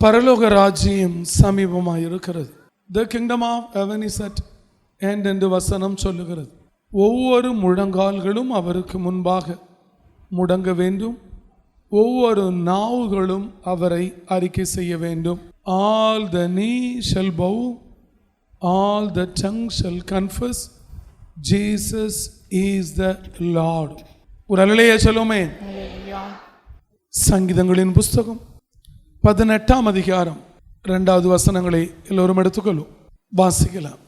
பரலோக ராஜ்யம் சமீபமாக இருக்கிறது. The kingdom of heaven is at hand என்று வசனம் சொல்லுகிறது. ஒவ்வொரு முழங்கால்களும் அவருக்கு முன்பாக முடங்க வேண்டும், ஒவ்வொரு நாவுகளும் அவரை அறிக்கை செய்ய வேண்டும். All the knee shall bow, all the tongue shall confess, Jesus is the Lord. ஒரு அல்லேலூயா சொல்லுமே. சங்கீதங்களின் புஸ்தகம் 18ஆம் அதிகாரம் 2வது வசனங்களை எல்லோரும் எடுத்துக்கொள்ளும், வாசிக்கலாம்.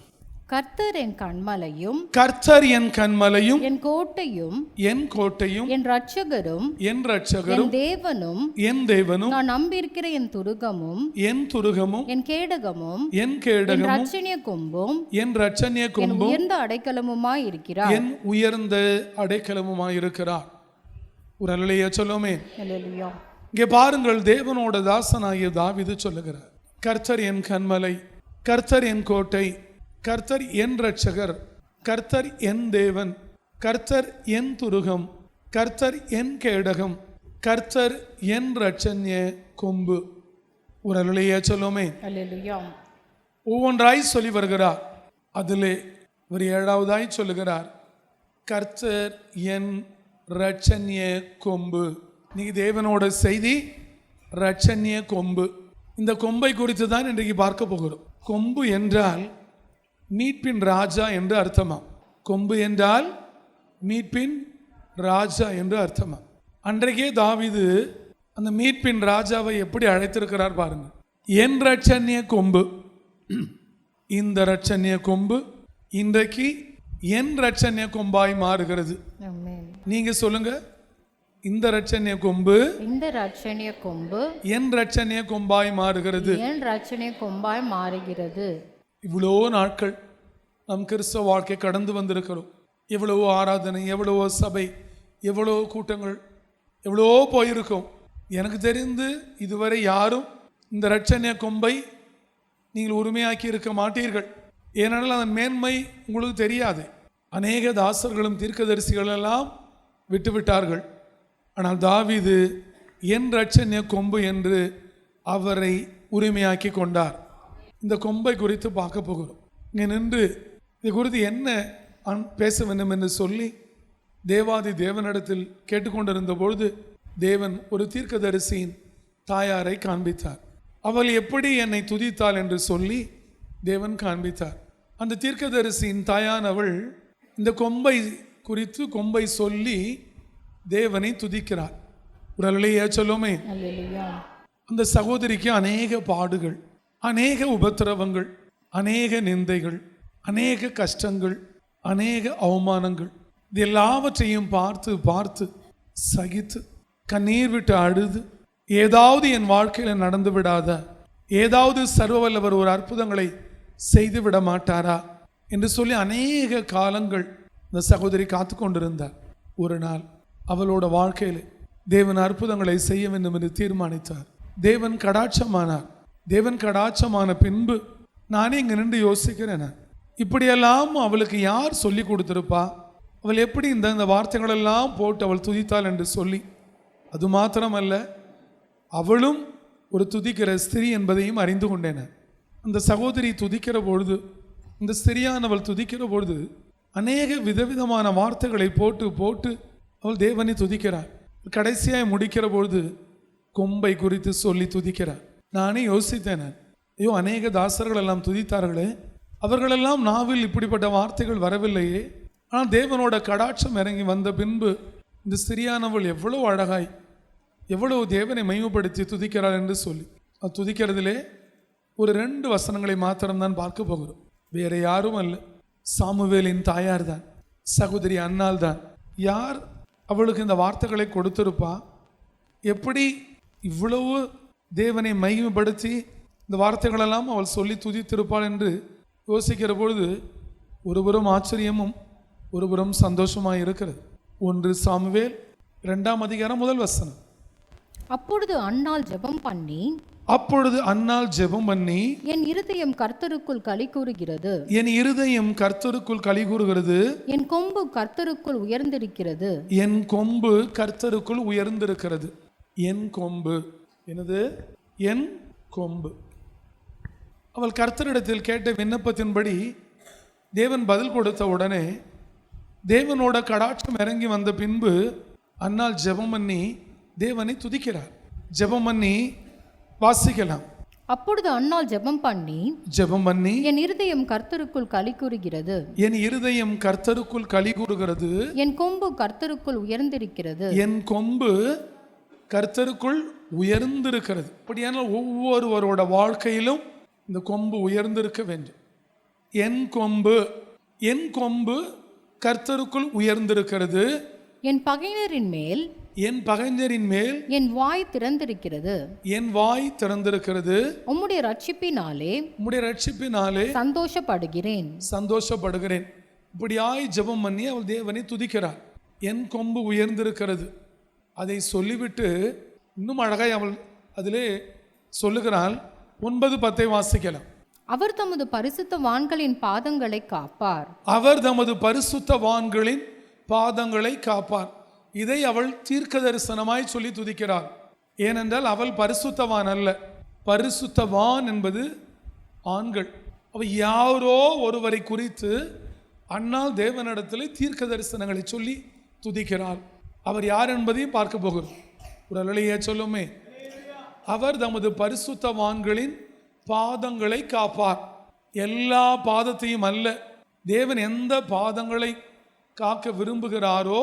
கர்த்தர் என் கன்மலையும், கர்த்தர் என் கன்மலையும், என் கோட்டையும், என் கோட்டையும், என் இரட்சகரும், என் இரட்சகரும், என் தேவனும், என் தேவனும், நான் நம்பியிருக்கிற என் துருகமும், என் துருகமும், என் கேடகமும், என் கேடகமும், என் இரட்சணிய கொம்பும், என் இரட்சணிய என் கொம்பும், உயர்ந்த அடைக்கலமுமாய் இருக்கிறார். என் உயர்ந்த அடைக்கலமுமாய் இருக்கிறார். ஒரு அல்லேலூயா சொல்லுமே. அல்லேலூயா. இங்கே பாருங்கள், தேவனோட தாசனாகிய தாவீது சொல்லுகிறார், கர்த்தர் என் கன்மலை, கர்த்தர் என் கோட்டை, கர்த்தர் என் இரட்சகர், கர்த்தர் என் தேவன், கர்த்தர் என் துருகம், கர்த்தர் என் கேடகம், கர்த்தர் என் இரட்சணிய கொம்பு. ஒரு அல்லேலூயா சொல்லுமே. அல்லேலூயா. ஒவ்வொன்றாய் சொல்லி வருகிறார். அதிலே ஒரு 7வதாய் சொல்லுகிறார், கர்த்தர் என் இரட்சணிய கொம்பு. இன்னைக்கு தேவனோட செய்தி இரட்சணிய கொம்பு. இந்த கொம்பை குறித்து தான் இன்றைக்கு பார்க்க போகிறோம். கொம்பு என்றால் மீட்பின் ராஜா என்று அர்த்தமாம். கொம்பு என்றால் மீட்பின் ராஜா என்று அர்த்தமாம். அன்றைக்கே தாவீது அந்த மீட்பின் ராஜாவை எப்படி அழைத்திருக்கிறார் பாருங்க. என் இரட்சணிய கொம்பு. இந்த இரட்சணிய கொம்பு இன்றைக்கு என் இரட்சணிய கொம்பாய் மாறுகிறது. நீங்க சொல்லுங்க, இந்த இரட்சணிய கொம்பு, இந்த இரட்சணிய கொம்பு என் இரட்சணிய கொம்பாய் மாறுகிறது. என் இரட்சணிய கொம்பாய் மாறுகிறது. இவ்வளோ நாட்கள் நம் கிறிஸ்தவ வாழ்க்கை கடந்து வந்திருக்கிறோம். எவ்வளவோ ஆராதனை, எவ்வளவோ சபை, எவ்வளோ கூட்டங்கள், எவ்வளோ போயிருக்கோம். எனக்கு தெரிந்து இதுவரை யாரும் இந்த இரட்சணிய கொம்பை நீங்கள் உரிமையாக்கி இருக்க மாட்டீர்கள். ஏனென்றால் அதன் மேன்மை உங்களுக்கு தெரியாது. அநேக தாசர்களும் தீர்க்கதரிசிகள் எல்லாம் விட்டுவிட்டார்கள். ஆனால் தாவீது என் இரட்சணிய கொம்பு என்று அவரை உரிமையாக்கி கொண்டார். இந்த கொம்பை குறித்து பார்க்க போகிறோம். இங்கே நின்று இது குறித்து என்ன பேச வேண்டும் என்று சொல்லி தேவாதி தேவனிடத்தில் கேட்டுக்கொண்டிருந்த பொழுது தேவன் ஒரு தீர்க்கதரிசியின் தாயாரை காண்பித்தார். அவள் எப்படி என்னை துதித்தாள் என்று சொல்லி தேவன் காண்பித்தார். அந்த தீர்க்கதரிசியின் தாயானவள் இந்த கொம்பை குறித்து கொம்பை சொல்லி தேவனை துதிக்கிறார். ஒரு அல்லேலூயா சொல்லுமே. அந்த சகோதரிக்கு அநேக பாடுகள், அநேக உபத்திரவங்கள், அநேக நிந்தைகள், அநேக கஷ்டங்கள், அநேக அவமானங்கள், இது எல்லாவற்றையும் பார்த்து பார்த்து சகித்து கண்ணீர் விட்டு அழுது, ஏதாவது என் வாழ்க்கையில் நடந்து விடாத, ஏதாவது சர்வவல்லவர் ஒரு அற்புதங்களை செய்து விட மாட்டாரா என்று சொல்லி அநேக காலங்கள் இந்த சகோதரி காத்து கொண்டிருந்தார். ஒரு நாள் அவளோட வாழ்க்கையில் தேவன் அற்புதங்களை செய்ய வேண்டும் என்று தீர்மானித்தார். தேவன் கடாட்சமானார். தேவன் கடாட்சமான பின்பு நானே இங்கே நின்று யோசிக்கிறேன், இப்படியெல்லாம் அவளுக்கு யார் சொல்லி கொடுத்திருப்பா? அவள் எப்படி இந்த வார்த்தைகளெல்லாம் போட்டு அவள் துதித்தாள் என்று சொல்லி. அது மாத்திரமல்ல, அவளும் ஒரு துதிக்கிற ஸ்திரீ என்பதையும் அறிந்து கொண்டேன். அந்த சகோதரி துதிக்கிற பொழுது, இந்த ஸ்திரியானவள் துதிக்கிற பொழுது அநேக விதவிதமான வார்த்தைகளை போட்டு போட்டு அவள் தேவனை துதிக்கிறார். கடைசியாய் முடிக்கிற பொழுது கொம்பை குறித்து சொல்லி துதிக்கிறார். நானே யோசித்தேன், ஐயோ, அநேக தாசர்கள் எல்லாம் துதித்தார்களே, அவர்களெல்லாம் நாவில் இப்படிப்பட்ட வார்த்தைகள் வரவில்லையே. ஆனால் தேவனோட கடாட்சம் இறங்கி வந்த பின்பு இந்த ஸ்திரியானவள் எவ்வளவு அழகாய், எவ்வளவு தேவனை மகிமைப்படுத்தி துதிக்கிறாள் என்று சொல்லி அது துதிக்கிறதிலே ஒரு 2 வசனங்களை மாத்திரம்தான் பார்க்க போகிறோம். வேற யாரும் அல்ல, சாமுவேலின் தாயார் தான், சகோதரி அன்னாள் தான். யார் அவளுக்கு இந்த வார்த்தைகளை கொடுத்திருப்பா? எப்படி இவ்வளவு தேவனை மகிமைப்படுத்தி இந்த வார்த்தைகளெல்லாம் அவள் சொல்லி துதித்திருப்பாள் என்று யோசிக்கிற பொழுது ஒருபுறம் ஆச்சரியமும் ஒருபுறம் சந்தோஷமாக இருக்கிறது. 1 சாமுவேல் 2ஆம் அதிகாரம் 1 வசனம். அப்பொழுது அன்னாள் ஜெபம் பண்ணி, என் இருதயம் கர்த்தருக்குள் களி கூறுகிறது, என் இருதயம் கர்த்தருக்குள் களி கூறுகிறது, என் கொம்பு கர்த்தருக்குள் உயர்ந்திருக்கிறது, என் கொம்பு கர்த்தருக்குள் உயர்ந்திருக்கிறது. என் கொம்பு என்னது? என் கொம்பு. அவள் கர்த்தரிடத்தில் கேட்ட விண்ணப்பத்தின்படி தேவன் பதில் கொடுத்த உடனே தேவனோட கடாட்சம் இறங்கி வந்த பின்பு அன்னாள் ஜெபம் பண்ணி தேவனை துதிக்கிறார். ஜெபம் பண்ணி வாசிக்கலாம். அப்பொழுது அன்னாள் ஜெபம் பண்ணி என் இருதயம் கர்த்தருக்குள் களி கூறுகிறது, என் இருதயம் கர்த்தருக்குள் களி கூறுகிறது, என் கொம்பு கர்த்தருக்குள் உயர்ந்திருக்கிறது, என் கொம்பு கர்த்தருக்குள் உயர்ந்திருக்கிறது. அப்படியான ஒவ்வொருவரோட வாழ்க்கையிலும் இந்த கொம்பு உயர்ந்திருக்க வேண்டும். என் கொம்பு கர்த்தருக்குள் உயர்ந்திருக்கிறது, என் பகைஞரின் மேல் என் வாய் திறந்திருக்கிறது, உம்முடைய ரட்சிப்பினாலே சந்தோஷப்படுகிறேன். இப்படியாய் ஜெபம் பண்ணி அவள் தேவனை துதிக்கிறார். என் கொம்பு உயர்ந்திருக்கிறது. அதை சொல்லிவிட்டு இன்னும் அழகாய் அவள் அதிலே சொல்லுகிறாள். 9-10 வாசிக்கலாம். அவர் தமது பரிசுத்தவான்களின் பாதங்களை காப்பார். இதை அவள் தீர்க்க தரிசனமாய் சொல்லி துதிக்கிறார். ஏனென்றால் அவள் பரிசுத்தவான் அல்ல. பரிசுத்தவான் என்பது ஆண்கள். அவள் யாரோ ஒருவரை குறித்து அன்னாள் தேவனிடத்தில் தீர்க்க தரிசனங்களை சொல்லி துதிக்கிறாள். அவர் யார் என்பதையும் பார்க்க போகிறோம். ஒரு அலையே சொல்லுமே, அவர் தமது பரிசுத்தவான்களின் பாதங்களை காப்பார். எல்லா பாதத்தையும் அல்ல, தேவன் எந்த பாதங்களை காக்க விரும்புகிறாரோ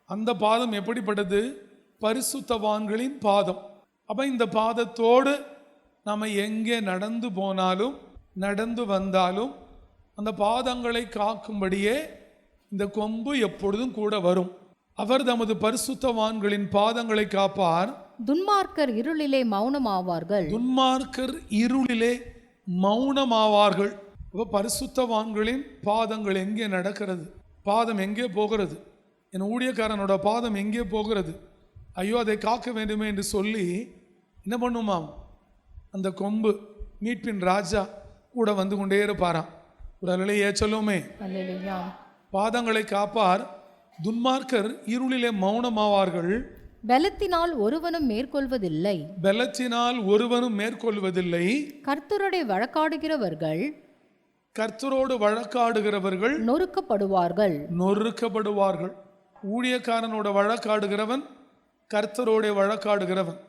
அந்த பாதம் எப்படிப்பட்டது? பரிசுத்தவான்களின் பாதம். அப்போ இந்த பாதத்தோடு நம்ம எங்கே நடந்து போனாலும் நடந்து வந்தாலும் அந்த பாதங்களை காக்கும்படியே இந்த கொம்பு எப்பொழுதும் கூட வரும். அவர் தமது பரிசுத்தவான்களின் பாதங்களை காப்பார். துன்மார்க்கர் இருளிலே மௌனமாவார்கள். பரிசுத்தவான்களின் பாதங்கள் எங்கே நடக்கிறது? பாதம் எங்கே போகிறது? என் ஊழியக்காரனோட பாதம் எங்கே போகிறது? ஐயோ, அதை காக்க வேண்டுமே என்று சொல்லி என்ன பண்ணுமாம்? அந்த கொம்பு மீட்பின் ராஜா கூட வந்து கொண்டே இருப்பாராம். ஒரு அலையே சொல்லுமே, பாதங்களை காப்பார். துன்மார்க்கர் இருளிலே மௌனமாவார்கள். பலத்தினால் ஒருவனும் மேற்கொள்வதில்லை. கர்த்தரோடு வழக்காடுகிறவர்கள் நொறுக்கப்படுவார்கள். ஊழியக்காரனோட வழக்காடுகிறவன் கர்த்தரோட வழக்காடுகிறவன்.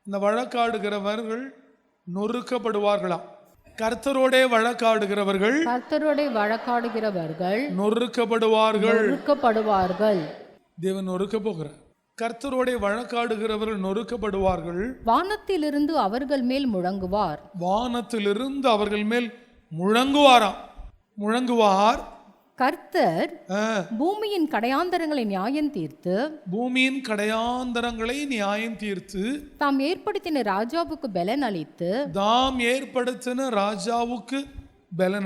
இந்த வழக்காடுகிறவர்கள் நொறுக்கப்படுவார்களாம். கர்த்தரோட வழக்காடுகிறவர்கள் நொறுக்கப்படுவார்கள். தேவன் நொறுக்க போகிறார். கர்த்தரோட வழக்காடுகிறவர்கள் நொறுக்கப்படுவார்கள். வானத்திலிருந்து அவர்கள் மேல் முழங்குவார். கர்த்தர் பூமியின் கடையாந்தரங்களை நியாயம் தீர்த்து தாம் ஏற்படுத்தின ராஜாவுக்கு பலன்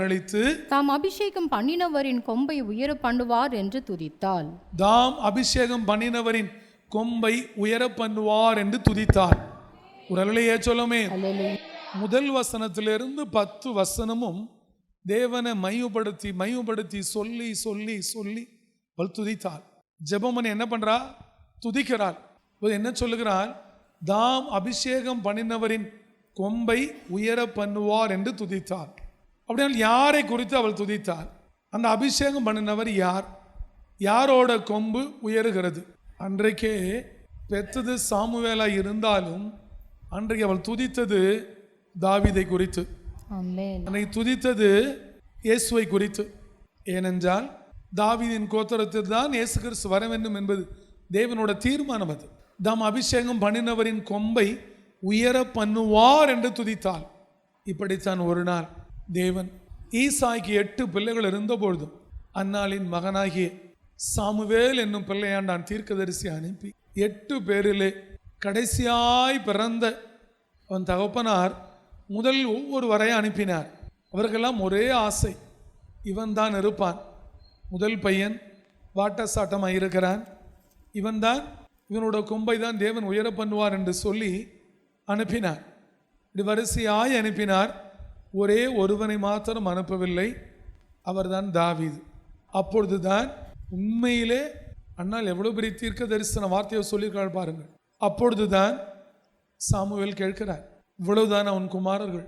அளித்து தாம் அபிஷேகம் பண்ணினவரின் கொம்பை உயர பண்ணுவார் என்று துதித்தாள். ஒரு அல்லையே சொல்லுமே. முதல் வசனத்திலிருந்து 10 வசனமும் தேவனை மையப்படுத்தி சொல்லி அவள் துதித்தாள். ஜெபம் என்ன பண்றா? துதிக்கிறாள். என்ன சொல்லுகிறாள்? தாம் அபிஷேகம் பண்ணினவரின் கொம்பை உயர பண்ணுவார் என்று துதித்தாள். அப்படினால் யாரை குறித்து அவள் துதித்தாள்? அந்த அபிஷேகம் பண்ணினவர் யார்? யாரோட கொம்பு உயருகிறது? அன்றைக்கே பெத்தது சாமுவேலா இருந்தாலும் அன்றைக்கு அவள் துதித்தது தாவீதை குறித்து. அன்றைக்கு துதித்தது இயேசுவை குறித்து. ஏனென்றால் தாவீதின் கோத்திரத்தில் தான் இயேசு கிறிஸ்து வர வேண்டும் என்பது தேவனோட தீர்மானம். அது தாம் அபிஷேகம் பண்ணினவரின் கொம்பை உயர பண்ணுவார் என்று துதித்தாள். இப்படித்தான் ஒரு நாள் தேவன் ஈசாய்க்கு 8 பிள்ளைகள் இருந்தபொழுதும் அன்னாளின் மகனாகிய சாமுவேல் என்னும் பிள்ளையாண்டான் தீர்க்கதரிசி அனுப்பி 8 பேரிலே கடைசியாய் பிறந்த அவன் தகப்பனார் முதல் ஒவ்வொருவரையும் அனுப்பினார். அவர்களெல்லாம் ஒரே ஆசை, இவன் தான் இருப்பான். முதல் பையன் வாட்டசாட்டமாக இருக்கிறான், இவனோட கொம்பை தான் தேவன் உயர பண்ணுவார் என்று சொல்லி அனுப்பினார். இப்படி வரிசையாய் அனுப்பினார். ஒரே ஒருவனை மாத்திரம் அனுப்பவில்லை, அவர்தான் தாவீது. அப்பொழுதுதான் உண்மையிலே அண்ணால் எவ்வளோ பெரிய தீர்க்க தரிசன வார்த்தையை சொல்லியிருக்காள் பாருங்கள். அப்பொழுதுதான் சாமுவேல் கேட்கிறார், இவ்வளவுதான் அவன் குமாரர்கள்?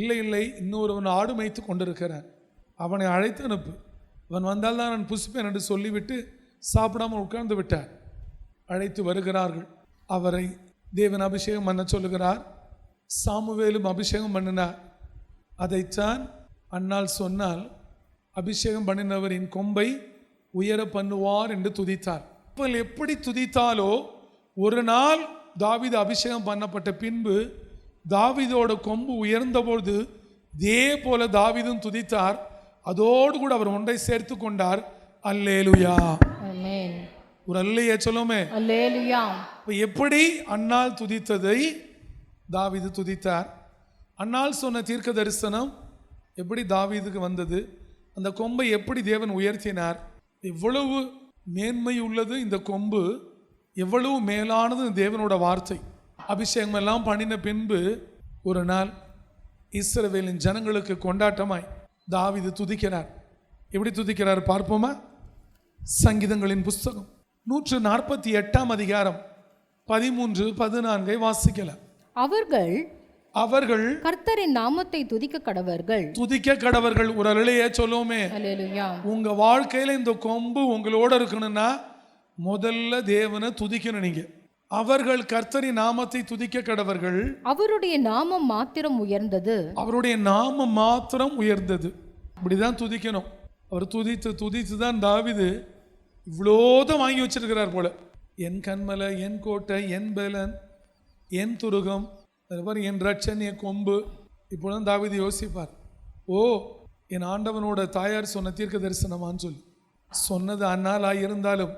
இல்லை இல்லை, இன்னொருவன் ஆடு மேய்த்து கொண்டிருக்கிறான், அவனை அழைத்து அனுப்பு, அவன் வந்தால் தான் நான் புசிப்பேன் என்று சொல்லிவிட்டு சாப்பிடாமல் உட்கார்ந்து விட்டார். அழைத்து வருகிறார்கள். அவரை தேவன் அபிஷேகம் பண்ண சொல்லுகிறார். சாமுவேலும் அபிஷேகம் பண்ணினார். அதைத்தான் அன்னாள் சொன்னால், அபிஷேகம் பண்ணினவரின் கொம்பை உயர பண்ணுவார் என்று துதித்தார். இவள் எப்படி துதித்தாலோ, ஒரு நாள் தாவீது அபிஷேகம் பண்ணப்பட்ட பின்பு தாவீதோட கொம்பு உயர்ந்தபோது இதே போல தாவீதும் துதித்தார். அதோடு கூட அவர் ஒன்றை சேர்த்து கொண்டார். அல்லேலுயா. ஆமென். ஒரு அல்லேயா சொல்லுமே. அல்லேலுயா. எப்படி அன்னாள் துதித்ததை தாவீது துதித்தார். அன்னாள் சொன்ன தீர்க்க தரிசனம் எப்படி தாவீதுக்கு வந்தது, அந்த கொம்பை எப்படி தேவன் உயர்த்தினார், எவ்வளவு மேன்மை உள்ளது இந்த கொம்பு, எவ்வளவு மேலானது தேவனோட வார்த்தை. அபிஷேகம் எல்லாம் பண்ணின பின்பு ஒரு நாள் இஸ்ரவேலின் ஜனங்களுக்கு கொண்டாட்டமாய் தாவீது துதிக்கிறார். எப்படி துதிக்கிறார் பார்ப்போமா? சங்கீதங்களின் புஸ்தகம் 148 அதிகாரம் 13-14 வாசிக்கலாம். அவர்கள் கர்த்தரின் நாமத்தை துதிக்க கடவர்கள். துதிக்க கடவர்கள். ஒரு அலையே சொல்லுவோமே. அல்லேலூயா. உங்க வாழ்க்கையில இந்த கொம்பு உங்களோட இருக்கணும்னா முதல்ல தேவனை துதிக்கணும். நீங்க அவர்கள் கர்த்தரின் நாமத்தை துதிக்க கடவர்கள். அவருடைய நாமம் மாத்திரம் உயர்ந்தது. அவருடைய நாமம் மாத்திரம் உயர்ந்தது. இப்படிதான் துதிக்கணும். அவர் துதித்து துதித்து தான் தாவீது இவ்வளோதான் வாங்கி வச்சிருக்கிறார் போல. என் கண்மலை, என் கோட்டை, என் பலன், என் துருகம், என் ரட்சணிய கொம்பு. இப்போதான் தாவீது யோசிப்பார், ஓ என் ஆண்டவனோட தாயார் சொன்ன தீர்க்க தரிசனமான்னு சொல்லி. சொன்னது அன்னாலாய் இருந்தாலும்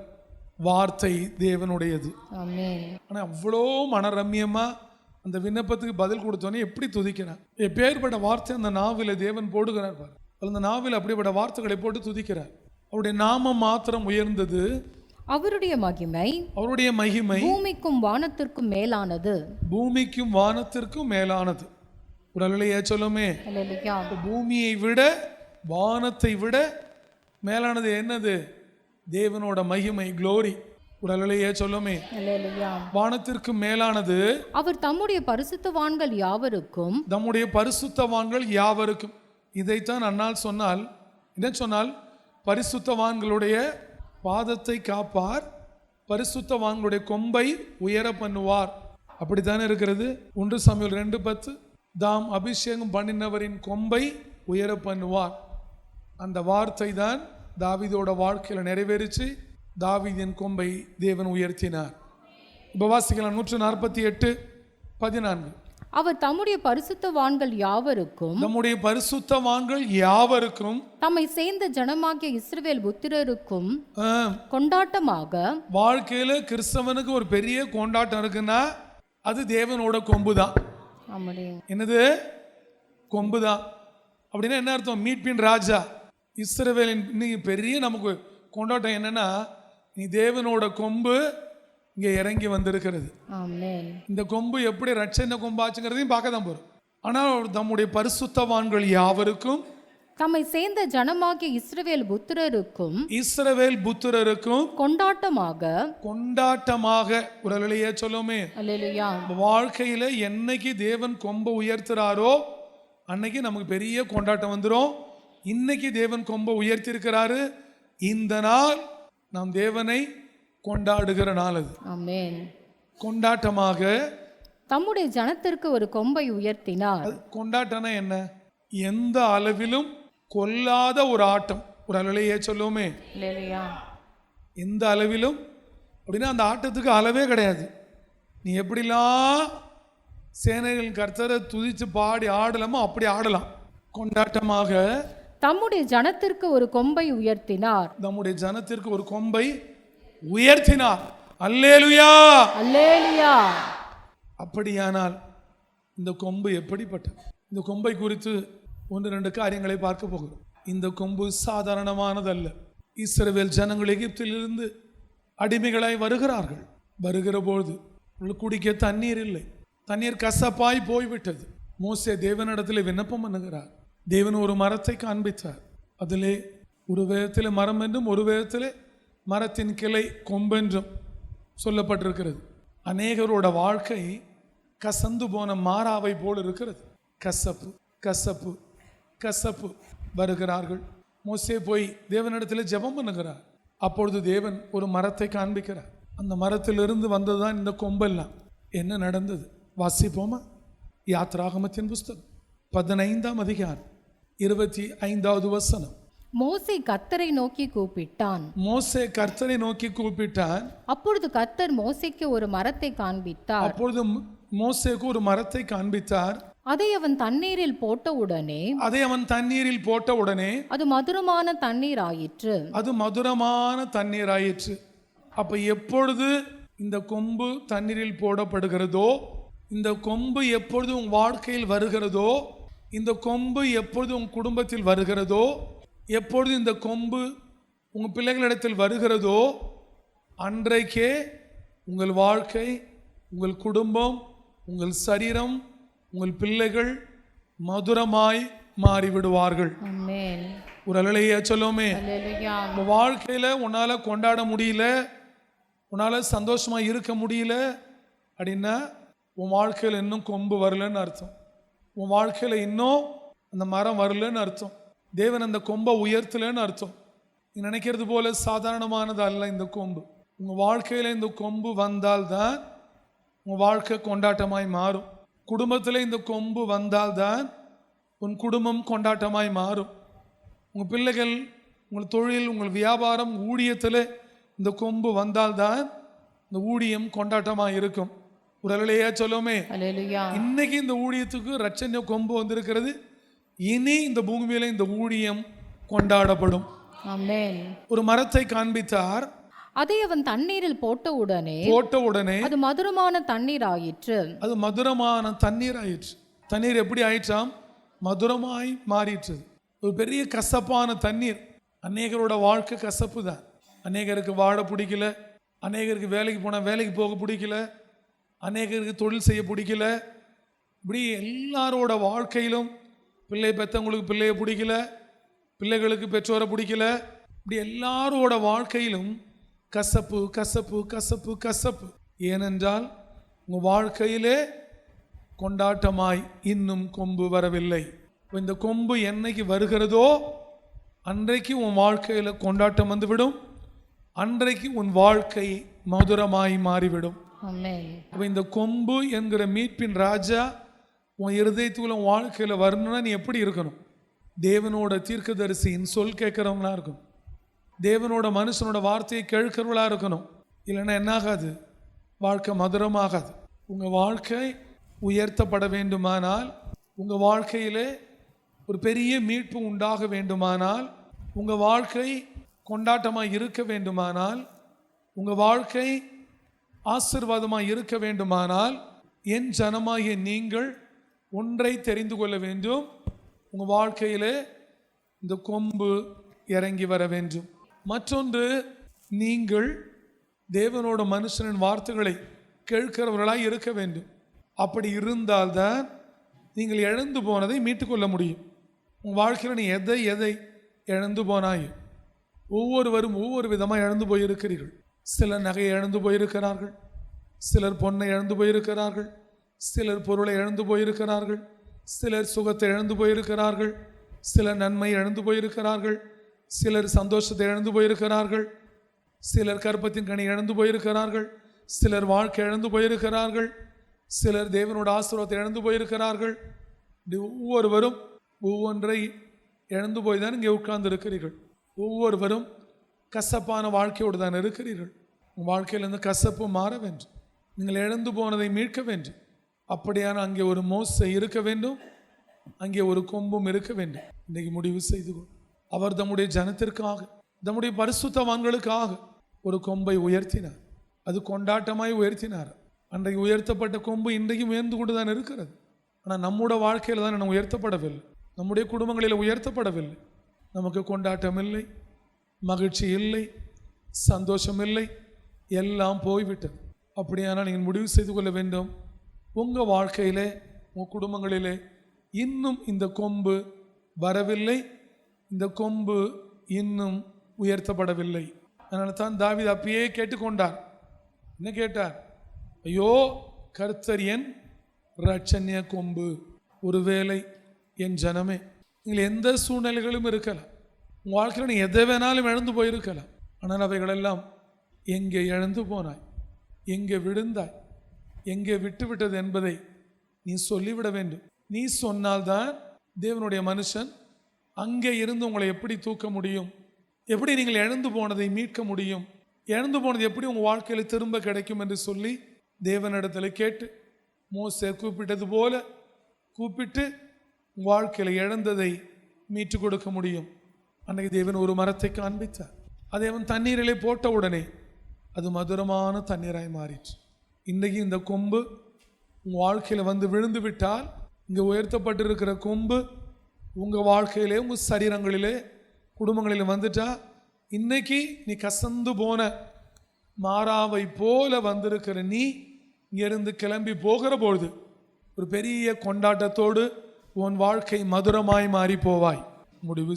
வார்த்தை தேவனுடையது. ஆமென். ஆனால் அவ்வளோ மனரம்யமா அந்த விண்ணப்பத்துக்கு பதில் கொடுத்தோன்னே எப்படி துதிக்கிறார். எப்பேற்பட்ட வார்த்தை அந்த நாவில தேவன் போடுகிறார் பாரு. அந்த நாவில் அப்படிப்பட்ட வார்த்தைகளை போட்டு துதிக்கிறார். அவருடைய நாமம் மாத்திரம் உயர்ந்தது. அவருடைய மகிமை பூமிக்கும் வானத்திற்கும் மேலானது. பூமிக்கும் வானத்திற்கும் மேலானது. ஒரு அல்லேலூயா சொல்லுமே. பூமியை விட வானத்தை விட மேலானது என்னது? தேவனோட மகிமை, க்ளோரி. ஒரு அல்லேலூயா சொல்லுமே. வானத்திற்கு மேலானது. அவர் தம்முடைய பரிசுத்தவான்கள் யாவருக்கும். இதைத்தான் அன்னாள் சொன்னால், என்ன சொன்னால், பரிசுத்தவான்களுடைய பாதத்தை காப்பார், பரிசுத்தவான்களுடைய கொம்பை உயர பண்ணுவார். அப்படித்தானே இருக்கிறது. 1 சாமுவேல் 2:10 தாம் அபிஷேகம் பண்ணினவரின் கொம்பை உயர பண்ணுவார். அந்த வார்த்தை தான் தாவீதோட வாழ்க்கையில் நிறைவேறிச்சு. தாவீதின் கொம்பை தேவன் உயர்த்தினார். இப்போ வாசிக்கலாம் 148:14. அவர் தம்முடைய பரிசுத்தவான்கள் யாவருக்கும் தம்மை சேர்ந்த ஜனமாகிய இஸ்ரவேல் புத்திரருக்கும் கொண்டாட்டமாக. வாழ்க்கையில கிறிஸ்தவனுக்கு ஒரு பெரிய கொண்டாட்டம் இருக்குன்னா அது தேவனோட கொம்பு தான். என்னது? கொம்பு தான். அப்படின்னா என்ன அர்த்தம்? மீட்பின் ராஜா இஸ்ரவேலின் இன்னைக்கு பெரிய நமக்கு கொண்டாட்டம் என்னன்னா, நீ தேவனோட கொம்பு இங்கே இறங்கி வந்திருக்கிறது. இந்த கொம்பு எப்படி ரட்சண கொம்பாச்சுங்கிறதையும் பார்க்க தான் போறோம். ஆனால் நம்முடைய பரிசுத்தவான்கள் யாவருக்கும் தம்மை சேர்ந்த ஜனமாகிய இஸ்ரவேல் புத்திரருக்கும் கொண்டாட்டமாக. ஒரு அல்லேலூயா சொல்லுமே. அல்லேலூயா. வாழ்க்கையில என்னைக்கு தேவன் கொம்பை உயர்த்துறாரோ அன்னைக்கு நமக்கு பெரிய கொண்டாட்டம் வந்துடும். இன்னைக்கு தேவன் கொம்பை உயர்த்தி இருக்கிறாரு. இந்த நாள் நாம் தேவனை கொண்டாடுகிற நாள். அது ஆமென். கொண்டாட்டமாக தம்முடைய ஜனத்திற்கு ஒரு கொம்பை உயர்த்தினார். கொண்டாட்டம்னா என்ன? எந்த அளவிலும் கொல்லாத ஒரு ஆட்டம். ஒரு அல்லேலூயா சொல்லுவோமே. அல்லேலூயா. எந்த அளவிலும் அப்படின்னா அந்த ஆட்டத்துக்கு அளவே கிடையாது. நீ எப்படிலாம் சேனைகள் கர்த்தரை துதிச்சு பாடி ஆடலாமோ அப்படி ஆடலாம். கொண்டாட்டமாக தம்முடைய ஜனத்திற்கு ஒரு கொம்பை உயர்த்தினார். நம்முடைய ஜனத்திற்கு ஒரு கொம்பை உயர்த்தினார். அல்லேலூயா. அல்லேலூயா. அப்படியானால் இந்த கொம்பு எப்படிப்பட்டது? இந்த கொம்பை குறித்து 1-2 காரியங்களை பார்க்க போகிறோம். இந்த கொம்பு சாதாரணமானதல்ல. இஸ்ரவேல் ஜனங்கள் எகிப்திலிருந்து அடிமைகளாய் வருகிறார்கள். வருகிற பொழுது குடிக்க தண்ணீர் இல்லை. தண்ணீர் கசப்பாய் போய்விட்டது. மோசே தேவனிடத்தில் விண்ணப்பம் பண்ணுகிறார். தேவன் ஒரு மரத்தை காண்பித்தார். அதிலே ஒரு விதத்தில் மரம் என்றும் ஒரு விதத்தில் மரத்தின் கிளை கொம்பென்றும் சொல்லப்பட்டிருக்கிறது. அநேகரோட வாழ்க்கை கசந்து போன மாறாவை போல் இருக்கிறது. கசப்பு கசப்பு கசப்பு. வருகிறார்கள். மோசே போய் தேவனிடத்தில் ஜெபம் பண்ணுகிறார். அப்பொழுது தேவன் ஒரு மரத்தை காண்பிக்கிறார். அந்த மரத்திலிருந்து வந்ததுதான் இந்த கொம்பெல்லாம். என்ன நடந்தது வாசிப்போமா? யாத்ராகமத்தின் புஸ்தகம் 15ஆம் அதிகாரம் 25வது வசனம். மோசே கர்த்தரை நோக்கி கூப்பிட்டான். மோசே கர்த்தரை நோக்கி கூப்பிட்டான். அப்பொழுது கர்த்தர் மோசேக்கு ஒரு மரத்தை காண்பித்தார். அப்பொழுது மோசேக்கு ஒரு மரத்தை காண்பித்தார். அதை அவன் தண்ணீரில் போட்டவுடனே அது மதுரமான தண்ணீர் ஆயிற்று. அது மதுரமான தண்ணீர் ஆயிற்று. அப்ப எப்பொழுது இந்த கொம்பு தண்ணீரில் போடப்படுகிறதோ, இந்த கொம்பு எப்பொழுது உன் வாழ்க்கையில் வருகிறதோ, இந்த கொம்பு எப்பொழுது உன் குடும்பத்தில் வருகிறதோ, எப்பொழுது இந்த கொம்பு உங்கள் பிள்ளைகளிடத்தில் வருகிறதோ, அன்றைக்கே உங்கள் வாழ்க்கை, உங்கள் குடும்பம், உங்கள் சரீரம், உங்கள் பிள்ளைகள் மதுரமாய் மாறிவிடுவார்கள். ஆமென். ஒரு அல்லேலூயா சொல்லுமே. அல்லேலூயா. உங்கள் வாழ்க்கையில் உன்னால் கொண்டாட முடியல, உன்னால் சந்தோஷமாக இருக்க முடியல அப்படின்னா உன் வாழ்க்கையில் இன்னும் கொம்பு வரலன்னு அர்த்தம். உன் வாழ்க்கையில் இன்னும் அந்த மரம் வரலன்னு அர்த்தம். தேவன் அந்த கொம்பை உயர்த்தலன்னு அர்த்தம். நீ நினைக்கிறது போல சாதாரணமானது அல்ல இந்த கொம்பு. உங்கள் வாழ்க்கையில் இந்த கொம்பு வந்தால்தான் உங்கள் வாழ்க்கை கொண்டாட்டமாய் மாறும். குடும்பத்தில் இந்த கொம்பு வந்தால்தான் உன் குடும்பம் கொண்டாட்டமாய் மாறும். உங்கள் பிள்ளைகள், உங்கள் தொழில், உங்கள் வியாபாரம், ஊழியத்தில் இந்த கொம்பு வந்தால்தான் இந்த ஊழியம் கொண்டாட்டமாக இருக்கும். ஒரு அல்லேலூயா சொல்லுமே. அல்லேலூயா. இன்னைக்கு இந்த ஊழியத்துக்கு ரட்சண கொம்பு வந்திருக்கிறது. இனி இந்த பூமியில இந்த ஊழியம் கொண்டாடப்படும். ஆமென். ஒரு மரத்தை காண்பித்தார். அதை அவன் தண்ணீரில் போட்டவுடனே அது மதுரமான தண்ணீர் ஆயிற்று. அது மதுரமான தண்ணீர் ஆயிற்று. தண்ணீர் எப்படி ஆயிற்றாம்? மதுரமாய் மாறிற்று. ஒரு பெரிய கசப்பான தண்ணீர். அநேகரோட வாழ்க்கை கசப்பு தான். அநேகருக்கு வாழ பிடிக்கல, அநேகருக்கு வேலைக்கு போனால் வேலைக்கு போக பிடிக்கல, அநேகருக்கு தொழில் செய்ய பிடிக்கல. இப்படி எல்லாரோட வாழ்க்கையிலும் பிள்ளை பெற்றவங்களுக்கு பிள்ளைய பிடிக்கல, பிள்ளைகளுக்கு பெற்றோரை பிடிக்கல. இப்படி எல்லாரோட வாழ்க்கையிலும் கசப்பு கசப்பு கசப்பு கசப்பு. ஏனென்றால் உங்கள் வாழ்க்கையிலே கொண்டாட்டமாய் இன்னும் கொம்பு வரவில்லை. இந்த கொம்பு என்னைக்கு வருகிறதோ அன்றைக்கு உன் வாழ்க்கையில் கொண்டாட்டம் வந்துவிடும். அன்றைக்கு உன் வாழ்க்கை மதுரமாய் மாறிவிடும். இந்த கொம்பு என்கிற மீட்பின் ராஜா உன் இருதயத்தில் உன் வாழ்க்கையில் வரணும்னா நீ எப்படி இருக்கணும்? தேவனோட தீர்க்கதரிசியின் சொல் கேட்குறவங்களா இருக்கணும். தேவனோட மனுஷனோட வார்த்தையை கேட்கிறவளா இருக்கணும். இல்லைன்னா என்னாகாது? வாழ்க்கை மதுரமாகாது. உங்கள் வாழ்க்கை உயர்த்தப்பட வேண்டுமானால், உங்கள் வாழ்க்கையிலே ஒரு பெரிய மீட்பு உண்டாக வேண்டுமானால், உங்கள் வாழ்க்கை கொண்டாட்டமாக இருக்க வேண்டுமானால், உங்கள் வாழ்க்கை ஆசீர்வாதமாக இருக்க வேண்டுமானால், என் ஜனமாகிய நீங்கள் ஒன்றை தெரிந்து கொள்ள வேண்டும். உங்கள் வாழ்க்கையிலே இந்த கொம்பு இறங்கி வர வேண்டும். மற்றொன்று, நீங்கள் தேவனோட மனுஷனின் வார்த்தைகளை கேட்கிறவர்களாய் இருக்க வேண்டும். அப்படி இருந்தால்தான் நீங்கள் இழந்து போனதை மீட்டுக்கொள்ள முடியும். உங்கள் வாழ்க்கையில் நீ எதை இழந்து போனாயோ, ஒவ்வொருவரும் ஒவ்வொரு விதமாக இழந்து போயிருக்கிறீர்கள். சிலர் நகையை இழந்து போயிருக்கிறார்கள், சிலர் பொண்ணை இழந்து போயிருக்கிறார்கள், சிலர் பொருளை இழந்து போயிருக்கிறார்கள், சிலர் சுகத்தை இழந்து போயிருக்கிறார்கள், சிலர் நன்மை இழந்து போயிருக்கிறார்கள், சிலர் சந்தோஷத்தை இழந்து போயிருக்கிறார்கள், சிலர் கற்பத்தின் கனி இழந்து போயிருக்கிறார்கள், சிலர் வாழ்க்கை இழந்து போயிருக்கிறார்கள், சிலர் தேவனோட ஆசீர்வாதத்தை இழந்து போயிருக்கிறார்கள். ஒவ்வொருவரும் ஒவ்வொன்றை இழந்து போய் தான் இங்கே உட்கார்ந்து இருக்கிறீர்கள். ஒவ்வொருவரும் கசப்பான வாழ்க்கையோடு தான் இருக்கிறீர்கள். உங்கள் வாழ்க்கையிலிருந்து கசப்பு மாற வேண்டும். நீங்கள் இழந்து போனதை மீட்க வேண்டும். அப்படியான அங்கே ஒரு மோசே இருக்க வேண்டும், அங்கே ஒரு கொம்பும் இருக்க வேண்டும். இன்றைக்கு முடிவு செய்து கொள். அவர் தம்முடைய ஜனத்திற்காக, தம்முடைய பரிசுத்தவான்களுக்காக ஒரு கொம்பை உயர்த்தினார். அது கொண்டாட்டமாய் உயர்த்தினார். அன்றைக்கு உயர்த்தப்பட்ட கொம்பு இன்றைக்கும் உயர்ந்து கொண்டு தான் இருக்கிறது. ஆனால் நம்முடைய வாழ்க்கையில் தான் நம்ம உயர்த்தப்படவில்லை, நம்முடைய குடும்பங்களில் உயர்த்தப்படவில்லை. நமக்கு கொண்டாட்டம் இல்லை, மகிழ்ச்சி இல்லை, சந்தோஷம் இல்லை, எல்லாம் போய்விட்டது. அப்படியானால் நீங்கள் முடிவு செய்து கொள்ள வேண்டும், உங்கள் வாழ்க்கையிலே, உங்கள் குடும்பங்களிலே இன்னும் இந்த கொம்பு வரவில்லை, இந்த கொம்பு இன்னும் உயர்த்தப்படவில்லை. அதனால தான் தாவீது அப்பயே கேட்டுக்கொண்டார். என்ன கேட்டார்? ஐயோ, கர்த்தர் என் ரட்சண்ய கொம்பு. ஒருவேளை என் ஜனமே, நீங்கள் எந்த சூழ்நிலைகளும் இருக்கலாம், உங்கள் வாழ்க்கையில் நீ எதை வேணாலும் இழந்து போயிருக்கலாம். ஆனால் அவைகளெல்லாம் எங்கே இழந்து போனாய், எங்கே விழுந்தாய், எங்கே விட்டுவிட்டது என்பதை நீ சொல்லிவிட வேண்டும். நீ சொன்னால்தான் தேவனுடைய மனுஷன் அங்கே இருந்து உங்களை எப்படி தூக்க முடியும், எப்படி நீங்கள் இழந்து போனதை மீட்க முடியும், இழந்து போனது எப்படி உங்கள் வாழ்க்கையில் திரும்ப கிடைக்கும் என்று சொல்லி தேவனிடத்தில் கேட்டு மோசே கூப்பிட்டது போல கூப்பிட்டு வாழ்க்கையில் இழந்ததை மீட்டு கொடுக்க முடியும். அன்றைக்கு தேவன் ஒரு மரத்தை காண்பித்தார். அதை அவன் தண்ணீரிலே போட்ட உடனே அது மதுரமான தண்ணீராய் மாறிற்று. இன்றைக்கு இந்த கொம்பு உங்கள் வாழ்க்கையில் வந்து விழுந்து விட்டால், இங்கே உயர்த்தப்பட்டிருக்கிற கொம்பு உங்கள் வாழ்க்கையிலே, உங்கள் சரீரங்களிலே, குடும்பங்களில் வந்துட்டா, இன்னைக்கு நீ கசந்து போன மாறாவை போல வந்திருக்கிற நீ இங்கிருந்து கிளம்பி போகிற பொழுது ஒரு பெரிய கொண்டாட்டத்தோடு உன் வாழ்க்கை மதுரமாய் மாறி போவாய். முடிவு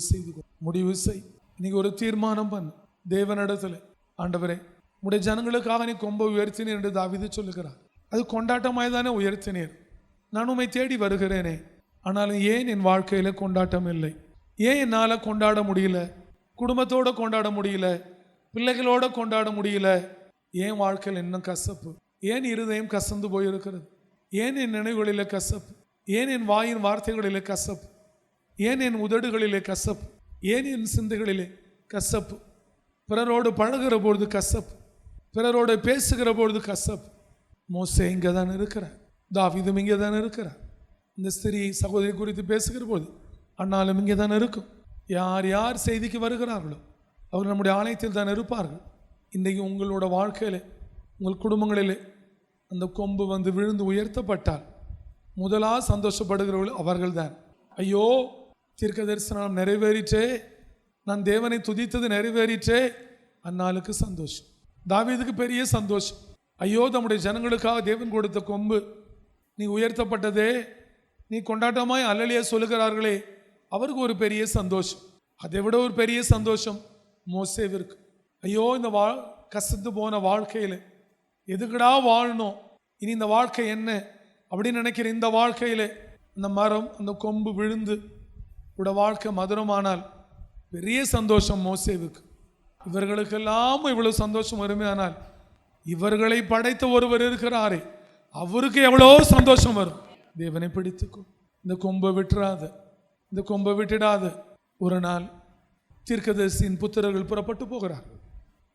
செய். இன்னைக்கு ஒரு தீர்மானம் பண்ணு தேவனிடத்தில். ஆண்டவரே, உடைய ஜனங்களுக்காக நீ கொம்பை உயர்த்தினீர் என்று தாவீது சொல்லுகிறார். அது கொண்டாட்டமாய் தானே உயர்த்தினீர். நான் உம்மை தேடி வருகிறேனே, ஆனாலும் ஏன் என் வாழ்க்கையில் கொண்டாட்டம் இல்லை? ஏன் என்னால் கொண்டாட முடியல? குடும்பத்தோடு கொண்டாட முடியல, பிள்ளைகளோடு கொண்டாட முடியல. ஏன் வாழ்க்கையில் இன்னும் கசப்பு? ஏன் இருதயம் கசந்து போயிருக்கிறது? ஏன் என் நினைவுகளிலே கசப்பு? ஏன் என் வாயின் வார்த்தைகளிலே கசப்பு? ஏன் என் உதடுகளிலே கசப்பு? ஏன் என் சிந்தைகளிலே கசப்பு? பிறரோடு பழகிற பொழுது கசப்பு, பிறரோடு பேசுகிற பொழுது கசப்பு. மோசே இங்கே தான் இருக்கிறார், தாவீதும் இங்கே தான் இருக்கிறார். இந்த ஸ்திரீ சகோதரி குறித்து பேசுகிற போது அண்ணாலும் இங்கே தான் இருக்கும். யார் யார் செய்திக்கு வருகிறார்களோ அவர் நம்முடைய ஆலயத்தில் தான் இருப்பார்கள். இன்றைக்கு உங்களோட வாழ்க்கையில், உங்கள் குடும்பங்களிலே அந்த கொம்பு வந்து விழுந்து உயர்த்தப்பட்டால் முதலாக சந்தோஷப்படுகிறவர்கள் அவர்கள் தான். ஐயோ, தீர்க்க தரிசனம் நிறைவேறிற்றே, நான் தேவனை துதித்தது நிறைவேறிற்றே. அந்நாளுக்கு சந்தோஷம். தாவீதுக்கு பெரிய சந்தோஷம். ஐயோ, நம்முடைய ஜனங்களுக்காக தேவன் கொடுத்த கொம்பு நீ உயர்த்தப்பட்டதே, நீ கொண்டாட்டமாய் அல்லலியா சொல்லுகிறார்களே, அவருக்கு ஒரு பெரிய சந்தோஷம். அதை விட ஒரு பெரிய சந்தோஷம் மோசேவிற்கு. ஐயோ, இந்த கசந்து போன வாழ்க்கையில் எதுக்கடா வாழணும், இனி இந்த வாழ்க்கை என்ன அப்படின்னு நினைக்கிற இந்த வாழ்க்கையில் அந்த மரம், அந்த கொம்பு விழுந்து உட வாழ்க்கை மதுரமானால் பெரிய சந்தோஷம் மோசேவுக்கு. இவர்களுக்கெல்லாம் இவ்வளவு சந்தோஷம் வருமையானால் இவர்களை படைத்த ஒருவர் இருக்கிறாரே, அவருக்கு எவ்வளோ சந்தோஷம் வரும். தேவனை பிடித்துக்கும். இந்த கொம்பை விட்டுறாத, இந்த கொம்பை விட்டுடாத. ஒரு நாள் தீர்க்கதரிசியின் புத்திரர்கள் புறப்பட்டு போகிறார்கள்.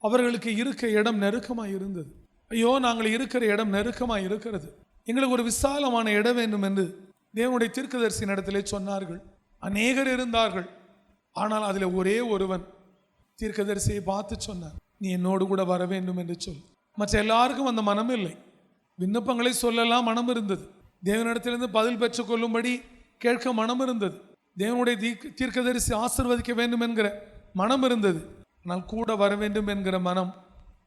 அவர்களுக்கு இருக்க இடம் நெருக்கமாக இருந்தது. ஐயோ, நாங்கள் இருக்கிற இடம் நெருக்கமாக இருக்கிறது, எங்களுக்கு ஒரு விசாலமான இடம் வேண்டும் என்று தேவனுடைய தீர்க்கதரிசியின் இடத்திலே சொன்னார்கள். அநேகர் இருந்தார்கள். ஆனால் அதில் ஒரே ஒருவன் தீர்க்கதரிசியை பார்த்து சொன்னார், நீ என்னோடு கூட வர வேண்டும் என்று சொல். மற்ற எல்லாருக்கும் அந்த மனம் இல்லை. விண்ணப்பங்களை சொல்லலாம் மனம் இருந்தது, தேவனிடத்திலிருந்து பதில் பெற்றுக்கொள்ளும்படி கேட்க மனம் இருந்தது, தேவனுடைய தீர்க்கதரிசி ஆசீர்வதிக்க வேண்டும் என்கிற மனம் இருந்தது. ஆனால் கூட வர வேண்டும் என்கிற மனம்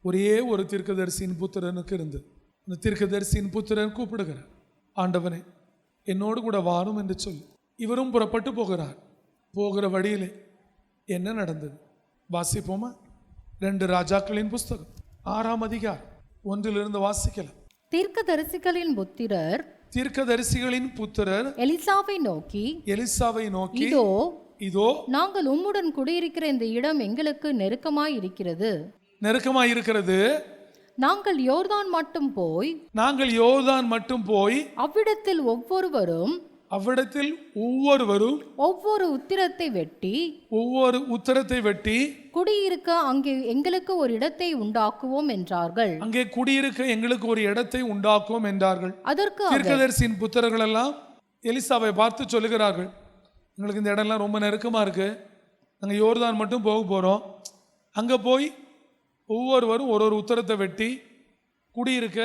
ஒரே ஒரு தீர்க்கதரிசியின் புத்திரனுக்கு இருந்தது. அந்த தீர்க்கதரிசியின் புத்திரன் கூப்பிடுகிறார், ஆண்டவனே, என்னோடு கூட வாரும் என்று சொல்லி. இவரும் புறப்பட்டு போகிறார். போகிற வழியிலே என்ன நடந்தது வாசிப்போமா? 2 ராஜாக்களின் புஸ்தகம் 6ஆம் அதிகாரம் 1 வாசிக்கலாம். தீர்க்கதரிசிகளின் புத்திரர் எலிசாவை நோக்கி இதோ நாங்கள் உம்முடன் குடியிருக்கிற இந்த இடம் எங்களுக்கு நெருக்கமாய் இருக்கிறது. நாங்கள் யோர்தான் மட்டும் போய் அவ்விடத்தில் ஒவ்வொருவரும் ஒவ்வொரு உத்திரத்தை வெட்டி குடியிருக்க அங்கே எங்களுக்கு ஒரு இடத்தை உண்டாக்குவோம் என்றார்கள். அதற்கு தீர்க்கதரிசியின் புத்திரர்கள் எல்லாம் எலிசாவை பார்த்து சொல்லுகிறார்கள், எங்களுக்கு இந்த இடம்லாம் ரொம்ப நெருக்கமா இருக்கு, நாங்க யோர்தான் மட்டும் போக போறோம், அங்க போய் ஒவ்வொருவரும் ஒரு உத்திரத்தை வெட்டி குடியிருக்க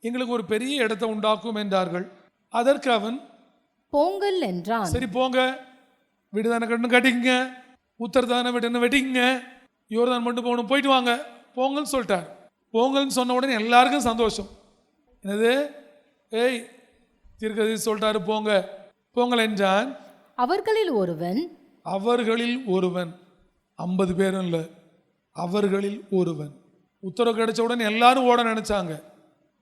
எங்களுக்கு ஒரு பெரிய இடத்தை உண்டாக்கும் என்றார்கள். அதற்கு அவன் போங்கள் என்றான். சரி போங்க, வீடுதான கட்டணும் கட்டிக்கங்க, உத்தரதான வீடுன்னு வெட்டிக்கங்க, யோர்தான் மட்டும் போகணும், போயிட்டு வாங்க, போங்கன்னு சொல்லிட்டார். போங்கன்னு சொன்ன உடனே எல்லாருக்கும் சந்தோஷம். என்னது, ஏய் தீர்க்கதரிசி சொல்லிட்டாரு போங்கள் என்றான். அவர்களில் ஒருவன் 50 பேரும் இல்லை, அவர்களில் ஒருவன். உத்தரவு கிடைச்ச உடனே எல்லாரும் ஓட நினைச்சாங்க.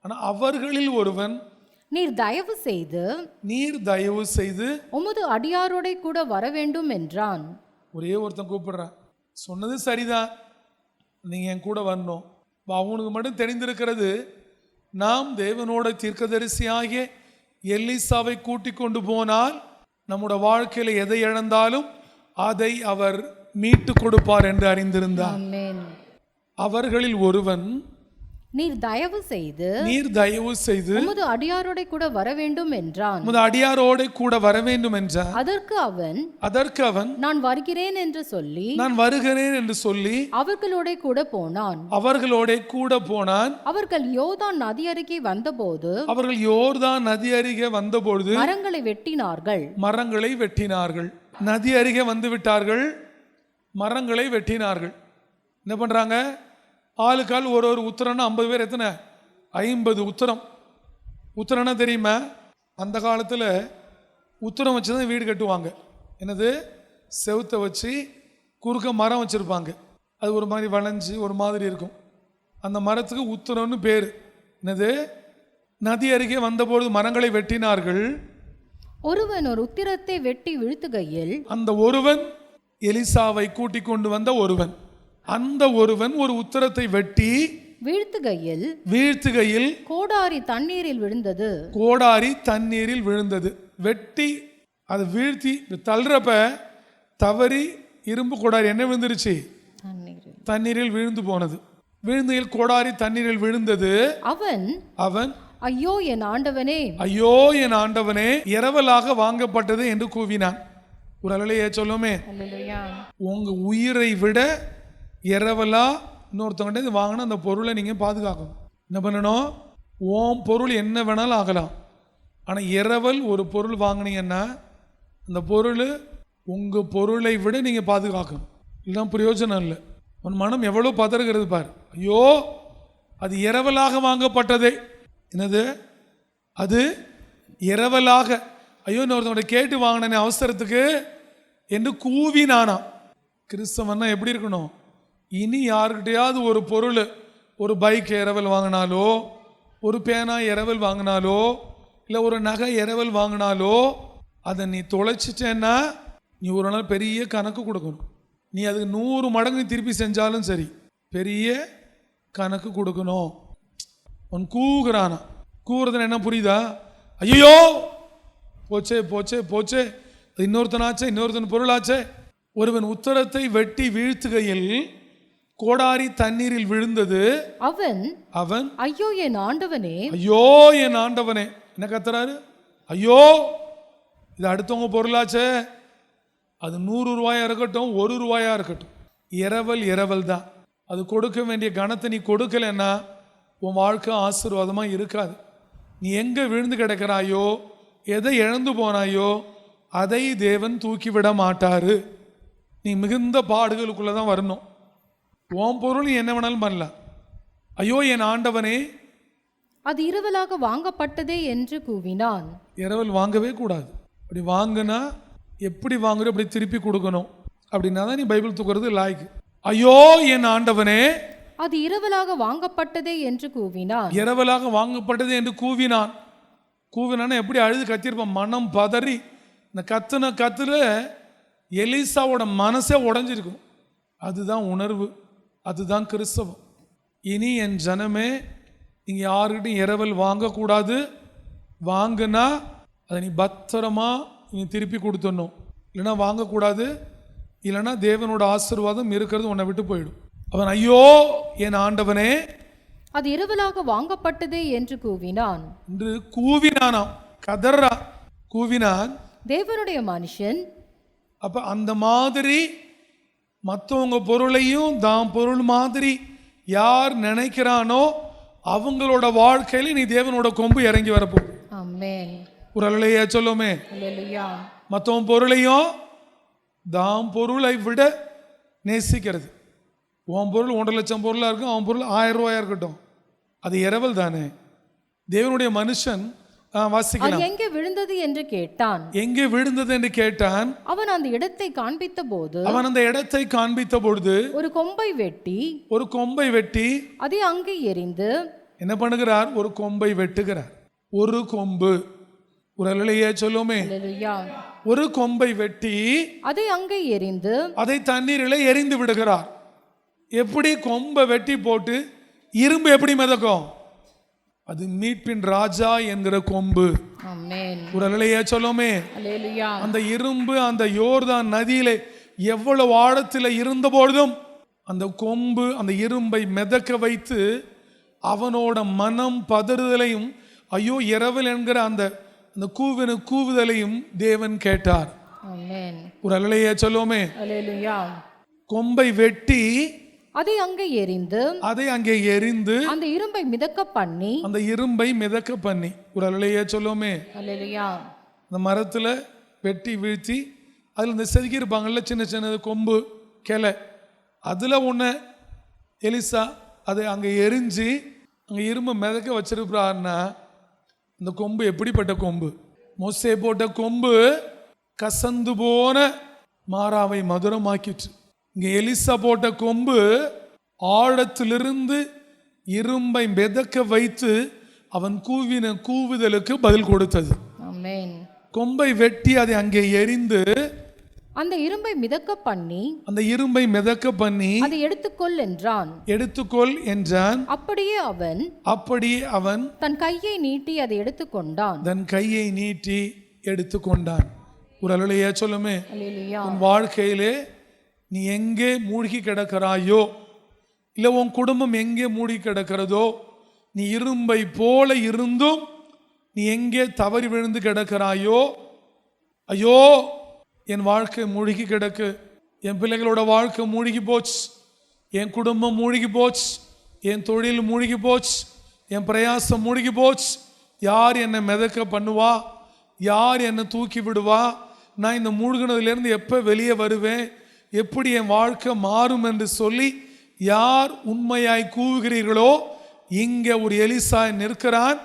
ஆனால் அவர்களில் ஒருவன் நீர் தயவு செய்து உமது அடியாரோட கூட வர வேண்டும் என்றான். ஒரே ஒருத்தன் கூப்பிடுறான், சொன்னது சரிதான், நீங்க என் கூட வரணும். அவனுக்கு மட்டும் தெரிந்திருக்கிறது, நாம் தேவனோட தீர்க்கதரிசியாகிய எலிசாவை கூட்டிக் கொண்டு போனால் நம்முடைய வாழ்க்கையில எதை இழந்தாலும் அதை அவர் மீட்டு கொடுப்பார் என்று அறிந்திருந்தார். அவர்களில் ஒருவன், நீர் தயவு செய்து உமது அடியாரோட கூட வர வேண்டும் என்றான். அதற்கு அவன் நான் வருகிறேன் என்று சொல்லி அவர்களோட கூட போனான். அவர்கள் யோர்தான் நதி அருகே வந்தபோது மரங்களை வெட்டினார்கள். நதி அருகே வந்து விட்டார்கள், மரங்களை வெட்டினார்கள். என்ன பண்றாங்க? ஆளுக்கால் ஒரு உத்தரம்னா 50 பேர், எத்தனை? 50 உத்தரம். உத்தரம்னா தெரியுமா? அந்த காலத்தில் உத்தரம் வச்சு தான் வீடு கட்டுவாங்க. என்னது? செவுத்தை வச்சு குறுக்க மரம் வச்சுருப்பாங்க. அது ஒரு மாதிரி வளைஞ்சு ஒரு மாதிரி இருக்கும். அந்த மரத்துக்கு உத்தரம்னு பேர். என்னது? நதி அருகே வந்தபோது மரங்களை வெட்டினார்கள். ஒருவன் ஒரு உத்திரத்தை வெட்டி வீழ்த்துகையில், அந்த ஒருவன் எலிசாவை கூட்டிக் கொண்டு வந்த ஒருவன், அந்த ஒருவன் ஒரு உத்தரத்தை வெட்டி வீழ்த்துகையில் கோடாரி தண்ணீரில் விழுந்தது. வெட்டி அதை வீழ்த்தி தள்ளுறப்ப தவறி இரும்பு கோடாரி என்ன விழுந்துருச்சு? தண்ணீரில் விழுந்து போனது. விழுந்தையில் கோடாரி தண்ணீரில் விழுந்தது. அவன் ஐயோ என் ஆண்டவனே, இரவலாக வாங்கப்பட்டது என்று கூவினான். ஒரு அல்லையே சொல்லுமே, உங்க உயிரை விட இரவலா இன்னொருத்தவங்கிட்ட இது வாங்கினா அந்த பொருளை நீங்க பாதுகாக்கணும். என்ன பண்ணணும்? ஓம் பொருள் என்ன வேணாலும் ஆகலாம், ஆனா இரவல் ஒரு பொருள் வாங்கினீங்கன்னா அந்த பொருள் உங்க பொருளை விட நீங்க பாதுகாக்கணும். இல்லைன்னா பிரயோஜனம் இல்லை. உன் மனம் எவ்வளவு பதறுகிறது பார். ஐயோ, அது இரவலாக வாங்கப்பட்டதே. என்னது? அது இரவலாக. ஐயோ, இன்னொருத்தவங்க கேட்டு வாங்கினே அவசரத்துக்கு என்று கூவினானா. கிறிஸ்தவன்னா எப்படி இருக்கணும்? இனி யாருக்கிட்டையாவது ஒரு பொருள், ஒரு பைக் இரவல் வாங்கினாலோ, ஒரு பேனா இரவல் வாங்கினாலோ, இல்லை ஒரு நகை இரவல் வாங்கினாலோ, அதை நீ தொலைச்சிட்டேன்னா நீ ஒரு நாள் பெரிய கணக்கு கொடுக்கணும். நீ அதுக்கு 100 மடங்கு திருப்பி செஞ்சாலும் சரி, பெரிய கணக்கு கொடுக்கணும். அவன் கூகுறானா. கூகுறதுன்னு என்ன புரியுதா? ஐயோ, போச்சே போச்சே போச்சே, இன்னொருத்தன் பொருளாச்சே. ஒருவன் உத்தரத்தை வெட்டி வீழ்த்துகையில் கோடாரி தண்ணீரில் விழுந்தது. அவன் ஐயோ என் ஆண்டவனே, என்ன கத்துறாரு? ஐயோ, இது அடுத்தவங்க பொருளாச்சே. அது 100 ரூபாயா இருக்கட்டும், 1 ரூபாயா இருக்கட்டும், இரவல் தான். அது கொடுக்க வேண்டிய கணத்தை நீ கொடுக்கலன்னா உன் வாழ்க்கை ஆசீர்வாதமா இருக்காது. நீ எங்க விழுந்து கிடக்கிறாயோ, எதை இழந்து போனாயோ, அதை தேவன் தூக்கிவிட மாட்டாரு. நீ மிகுந்த பாடுகளுக்குள்ளதான் வரணும். உன் பொருள் என்ன வேணாலும் பண்ணலாம். ஐயோ என் ஆண்டவனே, அது இரவலாக வாங்கப்பட்டதே என்று கூவினான். இரவல் வாங்கவே கூடாது. அப்படி வாங்கினா எப்படி வாங்குற அப்படி திருப்பி கொடுக்கணும். அப்படின்னா தான் நீ பைபிள் தூக்குறது லாய்க்கு. ஐயோ என் ஆண்டவனே, அது இரவலாக வாங்கப்பட்டதே என்று கூவினான். இரவலாக வாங்கப்பட்டது என்று கூவினான். எப்படி அழுது கத்திருப்பான், மனம் பதறி. இந்த கத்துல எலிசாவோட மனசே உடைஞ்சிருக்கும். அதுதான் உணர்வு, அதுதான் கிறிஸ்தவம். இனி என் ஜனமே, நீங்க யாருக்கிட்டையும் இரவல் வாங்கக்கூடாது. வாங்கினா அதை நீ பத்திரமா நீ திருப்பி கொடுத்துடணும். இல்லைன்னா வாங்கக்கூடாது. இல்லைன்னா தேவனோட ஆசீர்வாதம் இருக்கிறது உன்னை விட்டு போயிடும். அவன் ஐயோ என் ஆண்டவனே, அது இரவலாக வாங்கப்பட்டதே என்று கூவினான். என்று கூவினானாம். கதறா கூவினான் தேவனுடைய மனுஷன். அப்ப அந்த மாதிரி மற்றவங்க பொருளையும் தான் பொருள் மாதிரி யார் நினைக்கிறானோ அவங்களோட வாழ்க்கையில நீ தேவனோட கொம்பு இறங்கி வரப்போ. ஆமென். ஒரு அல்லேலூயா சொல்லுமே. அல்லேலூயா. மற்றவங்க பொருளையும் தான் பொருளை விட நேசிக்கிறது. உன் பொருள் 1.5 லட்சம் பொருளாக இருக்கும், அவன் பொருள் 1000 ரூபாயா இருக்கட்டும், அது இரவல் தானே. தேவனுடைய மனுஷன் வாசிக்கலாம். எங்கே விழுந்தது என்று கேட்டான். அவன் அந்த இடத்தை காண்பித்த போது ஒரு கொம்பை வெட்டி அதை அங்கே எறிந்து என்ன பண்ணுகிறார்? ஒரு கொம்பை வெட்டுகிறார். ஒரு கொம்பு. ஒரு அல்லேலூயா சொல்லுமே. அல்லேலூயா. ஒரு கொம்பை வெட்டி அதை அங்கே எறிந்து அதை தண்ணீரில் எரிந்து விடுகிறார். எப்படி கொம்பை வெட்டி போட்டு இரும்பு எப்படி மிதக்கும்? அது மீட்பின் ராஜா என்கிற கொம்பு. ஆமென். ஒரு அல்லேலூயா சொல்லுமே. அல்லேலூயா. அந்த இரும்பு அந்த யோர்தான் நதியிலே எவ்வளவு ஆழத்தில் இருந்த பொழுதும் அந்த கொம்பு அந்த இரும்பை மிதக்க வைத்து அவனோட மனம் பதறுதலையும் ஐயோ இரவல் என்கிற அந்த அந்த கூவுதலையும் தேவன் கேட்டார். ஆமென். ஒரு அல்லேலூயா சொல்லுமே. அல்லேலூயா. கொம்பை வெட்டி அதை அங்கே எறிந்து அந்த இரும்பை மிதக்க பண்ணி ஒரு அல்லேலூயா சொல்லுமே. அல்லேலூயா. அந்த மரத்துல வெட்டி வீழ்த்தி அதில் இந்த செதுக்கி இருப்பாங்கல்ல சின்ன சின்னது கொம்பு கிளை, அதில் ஒன்று எலிசா அதை அங்கே எரிஞ்சு அங்கே இரும்பு மிதக்க வச்சிருப்பாருன்னா இந்த கொம்பு எப்படிப்பட்ட கொம்பு? மோசே போட்ட கொம்பு கசந்து போன மாறாவை மதுரமாக்கிற்று. இங்கே எலிசா போட்ட கொம்பு ஆழத்திலிருந்து இரும்பை மிதக்க வைத்து அவன் கூவின கூவுதலுக்கு பதில் கொடுத்தது. ஆமென். கொம்பை வெட்டி அதை அங்கே எரிந்து அந்த இரும்பை மிதக்க பண்ணி அதை எடுத்துக்கொள் என்றான். அப்படியே அவன் தன் கையை நீட்டி அதை எடுத்துக்கொண்டான். ஒரு அல்லேலூயா சொல்லுமே. உன் வாழ்க்கையிலே நீ எங்கே மூழ்கி கிடக்கிறாயோ, இல்லை உன் குடும்பம் எங்கே மூழ்கி கிடக்கிறதோ, நீ இரும்பை போல இருந்தும் நீ எங்கே தவறி விழுந்து கிடக்கிறாயோ, ஐயோ என் வாழ்க்கை மூழ்கி கிடக்கு, என் பிள்ளைகளோட வாழ்க்கை மூழ்கி போச்சு, என் குடும்பம் மூழ்கி போச்சு, என் தொழில் மூழ்கி போச்சு, என் பிரயாசம் மூழ்கி போச்சு, யார் என்னை மிதக்க பண்ணுவா, யார் என்னை தூக்கி விடுவா, நான் இந்த மூழ்கினதுலேருந்து எப்போ வெளியே வருவேன், எப்படி என் வாழ்க்கை மாறும் என்று சொல்லி யார் உண்மையாய் கூவுகிறீர்களோ, இங்கே ஒரு எலிசா நிற்கிறான்.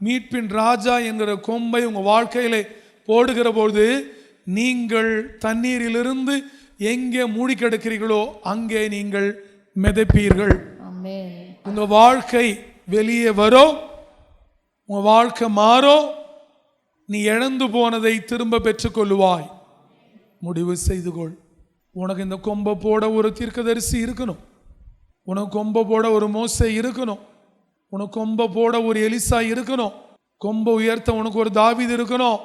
மீட்பின் ராஜா என்கிற கொம்பை உங்கள் வாழ்க்கையிலே போடுகிற பொழுது நீங்கள் தண்ணீரிலிருந்து எங்கே மூடி கிடக்கிறீர்களோ அங்கே நீங்கள் மிதப்பீர்கள். உங்க வாழ்க்கை வெளியே வரும், உங்க வாழ்க்கை மாறும், நீ இழந்து போனதை திரும்ப பெற்றுக்கொள்ளுவாய். முடிவு செய்து கொள். உனக்கு இந்த கொம்பை போட ஒரு தீர்க்கதரிசி இருக்கணும், உனக்கு கொம்பை போட ஒரு மோசே இருக்கணும், உனக்கு கொம்பை போட ஒரு எலிசா இருக்கணும், கொம்பை உயர்த்த உனக்கு ஒரு தாவீது இருக்கணும்.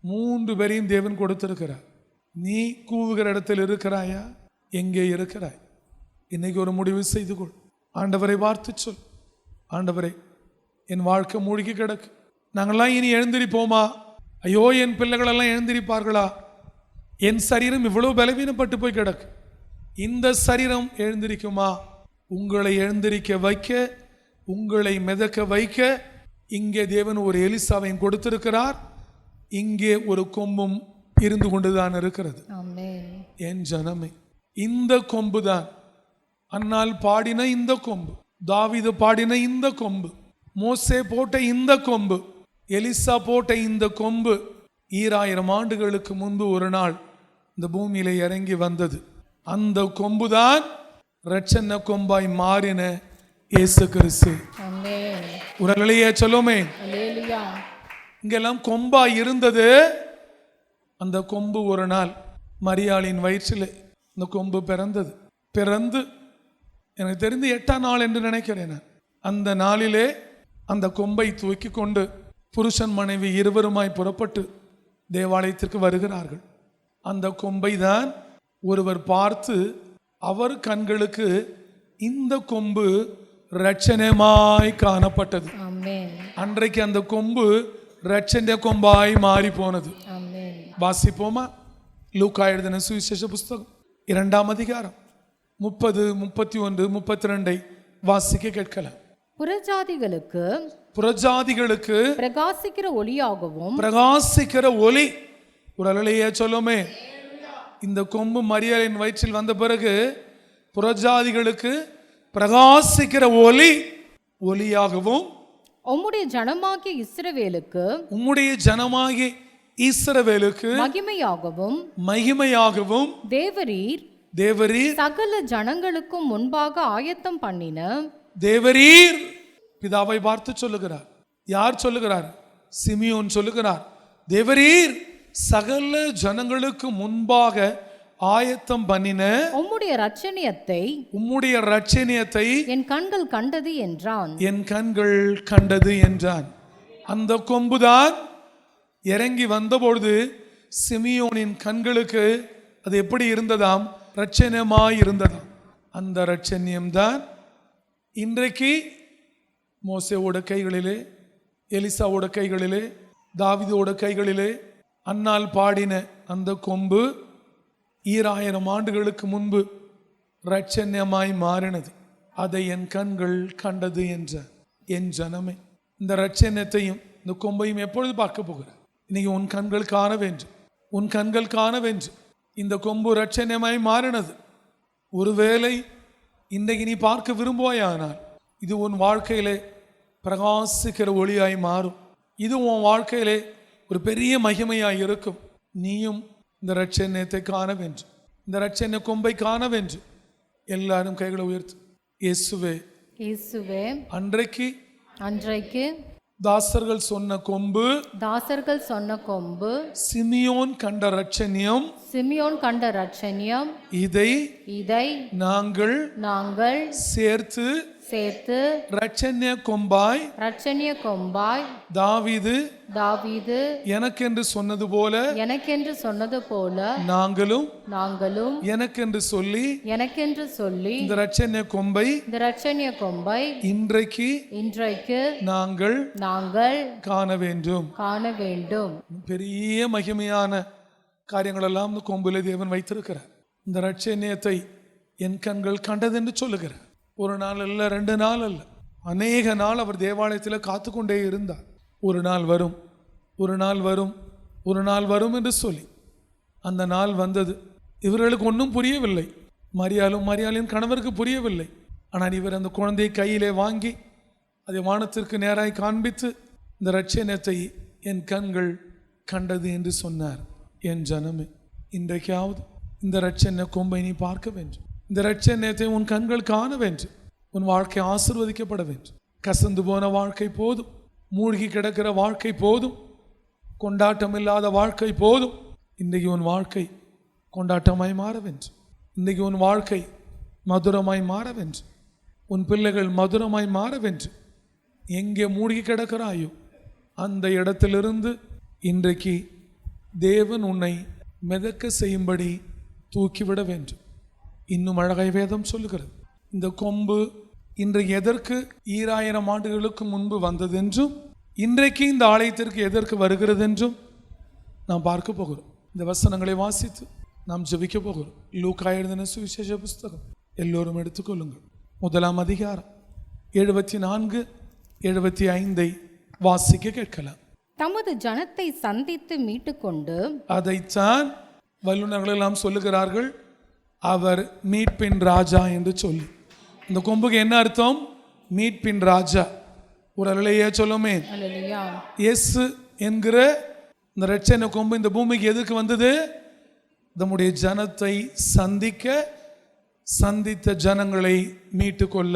3 பேரையும் தேவன் கொடுத்திருக்கிறார். நீ கூவுகிற இடத்தில் இருக்கிறாயா? எங்கே இருக்கிறாய்? இன்னைக்கு ஒரு முடிவு செய்து கொள். ஆண்டவரை பார்த்து சொல், ஆண்டவரே என் வாழ்க்கை மூழ்கி கிடக்கு, நாங்கள்லாம் இனி எழுந்திருப்போமா? ஐயோ என் பிள்ளைகளெல்லாம் எழுந்திருப்பார்களா? என் சரீரம் இவ்வளவு பலவீனப்பட்டு போய் கிடக்கு, இந்த சரீரம் எழுந்திருக்குமா? உங்களை எழுந்திருக்க வைக்க, உங்களை மிதக்க வைக்க இங்கே தேவன் ஒரு எலிசாவையும் கொடுத்திருக்கிறார். இங்கே ஒரு கொம்பும் இருந்து கொண்டுதான் இருக்கிறது. என் ஜனமே, இந்த கொம்பு தான் அன்னால் பாடின இந்த கொம்பு, தாவீது பாடின இந்த கொம்பு, மோசே போட்ட இந்த கொம்பு, எலிசா போட்ட இந்த கொம்பு 2000 ஆண்டுகளுக்கு முன்பு ஒரு நாள் இந்த பூமியில இறங்கி வந்தது. அந்த கொம்புதான் இரட்சண கொம்பாய் மாறின இயேசு கிறிஸ்து. ஒரு அல்லேலூயா சொல்லுமே. இங்கெல்லாம் கொம்பாய் இருந்தது. அந்த கொம்பு ஒரு நாள் மரியாளின் வயிற்றில் இந்த கொம்பு பிறந்து எனக்கு தெரிந்து 8ஆம் நாள் என்று நினைக்கிறேன். அந்த நாளிலே அந்த கொம்பை தூக்கி கொண்டு புருஷன் மனைவி இருவருமாய் புறப்பட்டு தேவாலயத்திற்கு வருகிறார்கள். அந்த கொம்பை தான் ஒருவர் பார்த்து அவர் கண்களுக்கு இந்த கொம்பு இரட்சணமாய் காணப்பட்டது. அன்றைக்கு அந்த கொம்பு இரட்சண கொம்பாய் மாறி போனது. வாசிப்போமா? லூக்கா எழுதின சுவிசேஷ புஸ்தகம் 2ஆம் அதிகாரம் 30, 31, 32 வாசிக்க கேட்கலாம். புறஜாதிகளுக்கு பிரகாசிக்கிற ஒளியாகவும், பிரகாசிக்கிற ஒளி. ஒரு அல்லேலூயா சொல்லுமே. இந்த கொம்பு மரியாளின் வயிற்றில் வந்த பிறகு புறஜாதிகளுக்கு பிரகாசிக்கிற ஒளியாகவும், உம்முடைய ஜனமாகிய இஸ்ரவேலுக்கு மகிமையாகவும் தேவரீர் சகல ஜனங்களுக்கும் முன்பாக ஆயத்தம் பண்ணின. தேவரீர் பிதாவை பார்த்து சொல்லுகிறார். யார் சொல்லுகிறார்? சிமியோன் சொல்லுகிறார், தேவரீர் சகல ஜனங்களுக்கு முன்பாக ஆயத்தம் பண்ணின உம்முடைய இரட்சணியத்தை என் கண்கள் கண்டது என்றான். என் கண்கள் கண்டது என்றான். அந்த கொம்புதான் இறங்கி வந்தபொழுது சிமியோனின் கண்களுக்கு அது எப்படி இருந்ததாம்? இரட்சணியமாய் இருந்ததாம். அந்த இரட்சணியம்தான் இன்றைக்கு மோசேவோட கைகளிலே, எலிசாவோட கைகளிலே, தாவீதோட கைகளிலே அன்னாள் பாடின அந்த கொம்பு 2000 ஆண்டுகளுக்கு முன்பு இரட்சணியமாய் மாறினது. அதை என் கண்கள் கண்டது என்ற என் ஜனமே, இந்த இரட்சணியத்தையும் இந்த கொம்பையும் எப்பொழுது பார்க்க போகிறார்? இன்னைக்கு உன் கண்கள் காண வேண்டும், உன் கண்கள் காண வேண்டும். இந்த கொம்பு இரட்சணியமாய் மாறினது. ஒருவேளை இன்றைக்கு நீ பார்க்க விரும்புவாயானால் இது உன் வாழ்க்கையிலே பிரகாசிக்கிற ஒளியாய் மாறும். இது உன் வாழ்க்கையிலே ஒரு பெரிய மகிமையாய் இருக்கும். நீயும் இந்த இரட்சணியத்தை காண வேண்டும், இந்த இரட்சணிய கொம்பை காண வேண்டும். எல்லாரும் கைகளை உயர்த்து. இயேசுவே, இயேசுவே, அன்றைக்கு தாசர்கள் சொன்ன கொம்பு சிமியோன் கண்ட இரட்சணியம் இதை நாங்கள் சேர்த்து இரட்சணிய கொம்பாய் தாவீது எனக்கென்று சொன்னது போல நாங்களும் எனக்கென்று சொல்லி இந்த இரட்சணிய கொம்பை இன்றைக்கு நாங்கள் காண வேண்டும். பெரிய மகிமையான காரியங்கள் எல்லாம் இந்த கொம்பிலே தேவன் வைத்திருக்கிறார். இந்த இரட்சணியத்தை என் கண்கள் கண்டது என்று சொல்லுகிறார். ஒரு நாள் அல்ல, 2 நாள் அல்ல, அநேக நாள் அவர் தேவாலயத்தில் காத்து கொண்டே இருந்தார். ஒரு நாள் வரும் என்று சொல்லி அந்த நாள் வந்தது. இவர்களுக்கு ஒன்றும் புரியவில்லை. மரியாளின் கணவருக்கு புரியவில்லை. ஆனால் இவர் அந்த குழந்தையை கையிலே வாங்கி அதை வானத்திற்கு நேராய் காண்பித்து இந்த இரட்சணியத்தை என் கண்கள் கண்டது என்று சொன்னார். என் ஜனமே, இன்றைக்காவது இந்த இரட்சணிய கொம்பை நீ பார்க்க வேண்டும். இந்த இரட்சணியத்தை உன் கண்கள் காண வேண்டும். உன் வாழ்க்கை ஆசீர்வதிக்கப்பட வேண்டும். கசந்து போன வாழ்க்கை போதும், மூழ்கி கிடக்கிற வாழ்க்கை போதும், கொண்டாட்டம் இல்லாத வாழ்க்கை போதும். இன்றைக்கு உன் வாழ்க்கை கொண்டாட்டமாய் மாற வேண்டும். இன்றைக்கு உன் வாழ்க்கை மதுரமாய் மாற வேண்டும். உன் பிள்ளைகள் மதுரமாய் மாற வேண்டும். எங்கே மூழ்கி கிடக்கிறாயோ அந்த இடத்திலிருந்து இன்றைக்கு தேவன் உன்னை மிதக்க செய்யும்படி தூக்கிவிட வேண்டும். இன்னும் அழகாய் வேதம் சொல்லுகிறது, இந்த கொம்பு இன்றைக்கு எதற்கு 2000 ஆண்டுகளுக்கு முன்பு வந்ததென்றும் இன்றைக்கு இந்த ஆலயத்திற்கு எதற்கு வருகிறது என்றும் நாம் பார்க்க போகிறோம். இந்த வசனங்களை வாசித்து நாம் ஜெபிக்க போகிறோம். லூக்கா எழுதின சுவிசேஷ புஸ்தகம் எல்லோரும் எடுத்துக்கொள்ளுங்கள். 1ஆம் அதிகாரம் 74-75 வாசிக்க கேட்கலாம். தமது ஜனத்தை சந்தித்து மீட்டுக்கொண்டு, அதைத்தான் வல்லுநர்கள் எல்லாம் சொல்லுகிறார்கள், அவர் மீட்பின் ராஜா என்று சொல்லி. இந்த கொம்புக்கு என்ன அர்த்தம்? மீட்பின் ராஜா. ஒரு அல்லேலூயா சொல்லுமே. இயேசு என்கிற இந்த இரட்சணிய கொம்பு இந்த பூமிக்கு எதுக்கு வந்தது? நம்முடைய ஜனத்தை சந்தித்த ஜனங்களை மீட்டு கொள்ள.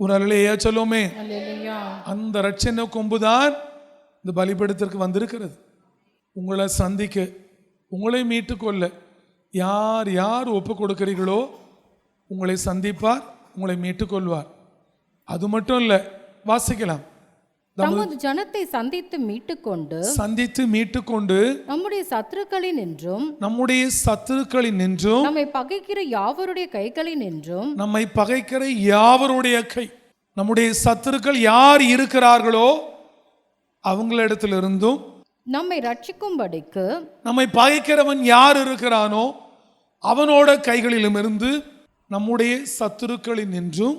ஒரு அல்லேலூயா சொல்லுமே. அந்த இரட்சணிய கொம்பு தான் இந்த பலிபீடத்திற்கு வந்திருக்கிறது. உங்களை சந்திக்க, உங்களை மீட்டு கொள்ள. யார் ஒப்பு கொடுக்கிறீர்களோ உங்களை சந்திப்பார், உங்களை மீட்டுக் கொள்வார். அது மட்டும் இல்லை, வாசிக்கலாம். தமது ஜனத்தை சந்தித்து மீட்டுக்கொண்டு நம்முடைய சத்துருக்களின் என்றும் நம்மை பகைக்கிற யாவருடைய கைகளின் என்றும் நம்முடைய சத்துருக்கள் யார் இருக்கிறார்களோ அவங்களிடத்திலிருந்தும் நம்மை ரட்சிக்கும்படிக்கு, நம்மை பகைக்கிறவன் யார் இருக்கிறானோ அவனோட கைகளிலும் இருந்து நம்முடைய சத்துருக்களின் என்றும்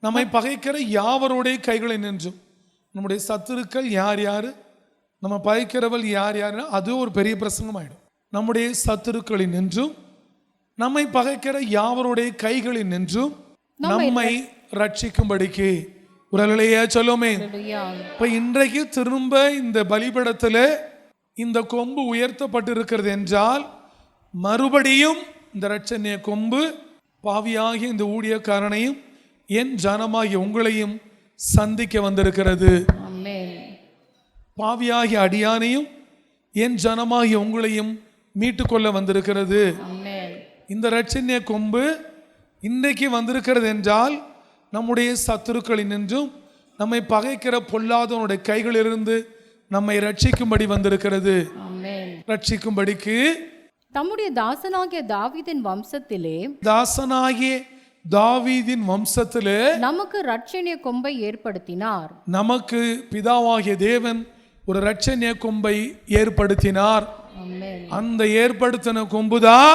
நம்மை பகைக்கிற யாவருடைய கைகளில் நின்றும். நம்முடைய சத்துருக்கள் யார், நம்ம பகைக்கிறவள் யார், அது ஒரு பெரிய பிரசங்கம் ஆயிடும். நம்முடைய சத்துருக்களின் நின்றும் நம்மை பகைக்கிற யாவருடைய கைகளில் நின்றும் நம்மை ரட்சிக்கும்படிக்கு. ஒரு அல்லேலூயா சொல்லுமே. இப்ப இன்றைக்கு திரும்ப இந்த பலிபீடத்தில் இந்த கொம்பு உயர்த்தப்பட்டிருக்கிறது என்றால் மறுபடியும் இந்த இரட்சணிய கொம்பு பாவியாகிய இந்த ஊழியக்காரனையும் என் ஜனமாகிய உங்களையும் சந்திக்க வந்திருக்கிறது. பாவியாகிய அடியானையும் என் ஜனமாகிய உங்களையும் மீட்டுக்கொள்ள வந்திருக்கிறது. இந்த இரட்சணிய கொம்பு இன்றைக்கு வந்திருக்கிறது என்றால் நம்முடைய சத்துருக்களினின்றும் நம்மை பகைக்கிற பொல்லாதவனுடைய கைகளிலிருந்து நம்மை ரட்சிக்கும்படி வந்திருக்கிறது. ரட்சிக்கும்படிக்கு தம்முடைய தாசனாகிய தாவீதின் வம்சத்திலே நமக்கு இரட்சணிய கொம்பை ஏற்படுத்தினார். நமக்கு பிதாவாகிய தேவன் ஒரு இரட்சணிய கொம்பை ஏற்படுத்தினார். அந்த ஏற்படுத்தின கொம்புதான்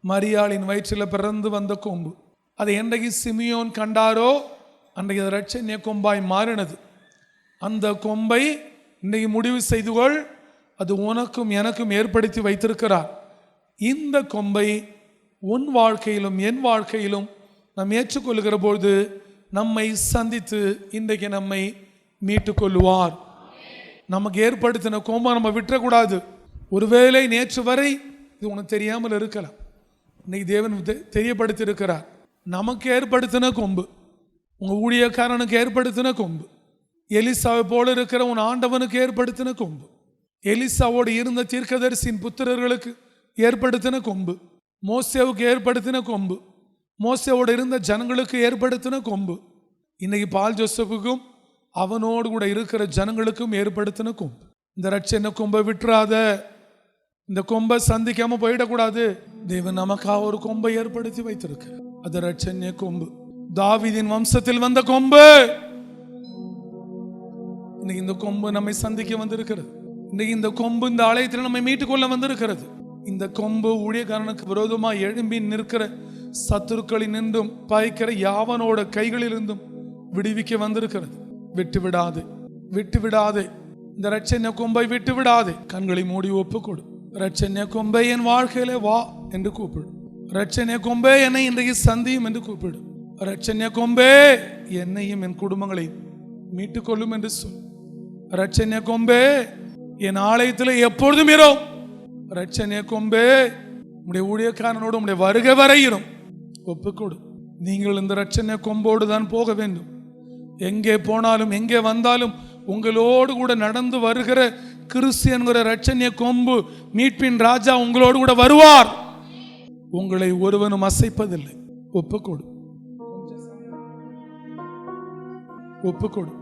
மரியாளின் வயிற்றில் பிறந்து வந்த கொம்பு. அதை என்றைக்கு சிமியோன் கண்டாரோ அன்றைக்கு அது இரட்சணிய கொம்பாய் மாறினது. அந்த கொம்பை இன்றைக்கு முடிவு செய்து கொள், அது உனக்கும் எனக்கும் ஏற்படுத்தி வைத்திருக்கிறார். இந்த கொம்பை உன் வாழ்க்கையிலும் என் வாழ்க்கையிலும் நாம் ஏற்றுக்கொள்கிற பொழுது நம்மை சந்தித்து இன்றைக்கு நம்மை மீட்டு கொள்ளுவார். நமக்கு ஏற்படுத்தின கொம்பை நம்ம விட்டுறக்கூடாது. ஒருவேளை நேற்று வரை இது உனக்கு தெரியாமல் இருக்கலாம், இன்னைக்கு தேவன் தெரியப்படுத்தி இருக்கிறார். நமக்கு ஏற்படுத்தின கொம்பு, உங்க ஊழியக்காரனுக்கு ஏற்படுத்தின கொம்பு, எலிசாவை போல இருக்கிற உன் ஆண்டவனுக்கு ஏற்படுத்தின கொம்பு, எலிசாவோடு இருந்த தீர்க்கதரிசியின் புத்திரர்களுக்கு ஏற்படுத்தின கொம்பு, மோசேவுக்கு ஏற்படுத்தின கொம்பு, மோசேவோடு இருந்த ஜனங்களுக்கு ஏற்படுத்தின கொம்பு, இன்னைக்கு பால் ஜோசப்புக்கும் அவனோடு கூட இருக்கிற ஜனங்களுக்கும் ஏற்படுத்தின கொம்பு. இந்த இரட்சணிய கொம்பை விட்டுறாத, இந்த கொம்பை சந்திக்காம போயிடக்கூடாது. தேவன் நமக்காக ஒரு கொம்பை ஏற்படுத்தி வைத்திருக்க, அது இரட்சணிய கொம்பு, தாவீதின் வம்சத்தில் வந்த கொம்பு. இன்னைக்கு இந்த கொம்பு நம்மை சந்திக்க வந்திருக்கிறது. இன்னைக்கு இந்த கொம்பு இந்த ஆலயத்தில் நம்மை மீட்டுக்கொள்ள வந்திருக்கிறது. இந்த கொம்பு ஊழியக்காரனுக்கு விரோதமாக எழும்பி நிற்கிற சத்துருக்களில் நின்றும் பாய்க்கிற யாவனோட கைகளிலிருந்தும் விடுவிக்க வந்திருக்கிறது. விட்டு விடாதே, விட்டு விடாதே, இந்த இரட்சணிய கொம்பை விட்டு விடாதே. கண்களை மூடி ஒப்புக்கொடு. இரட்சணிய கொம்பை என் வாழ்க்கையிலே வா என்று கூப்பிடு. இரட்சணிய கொம்பே என்னை இன்றைக்கு சந்தியும் என்று கூப்பிடு. இரட்சணிய கொம்பே என்னையும் என் குடும்பங்களையும் மீட்டுக்கொள்ளும் என்று சொல். இரட்சணிய கொம்பே என் ஆலயத்தில் எப்பொழுதும் இரும். இரட்சணிய கொம்பே உடைய ஊழியக்காரனோடு உடைய வருகை வரையிரும். ஒப்புக்கொடு. நீங்கள் இந்த இரட்சணிய கொம்போடு தான் போக வேண்டும். எங்கே போனாலும் எங்கே வந்தாலும் உங்களோடு கூட நடந்து வருகிற கிறிஸ்து என்கிற இரட்சணிய கொம்பு, மீட்பின் ராஜா உங்களோடு கூட வருவார். உங்களை ஒருவனும் அசைப்பதில்லை. ஒப்புக்கொடு, ஒப்புக்கொடு.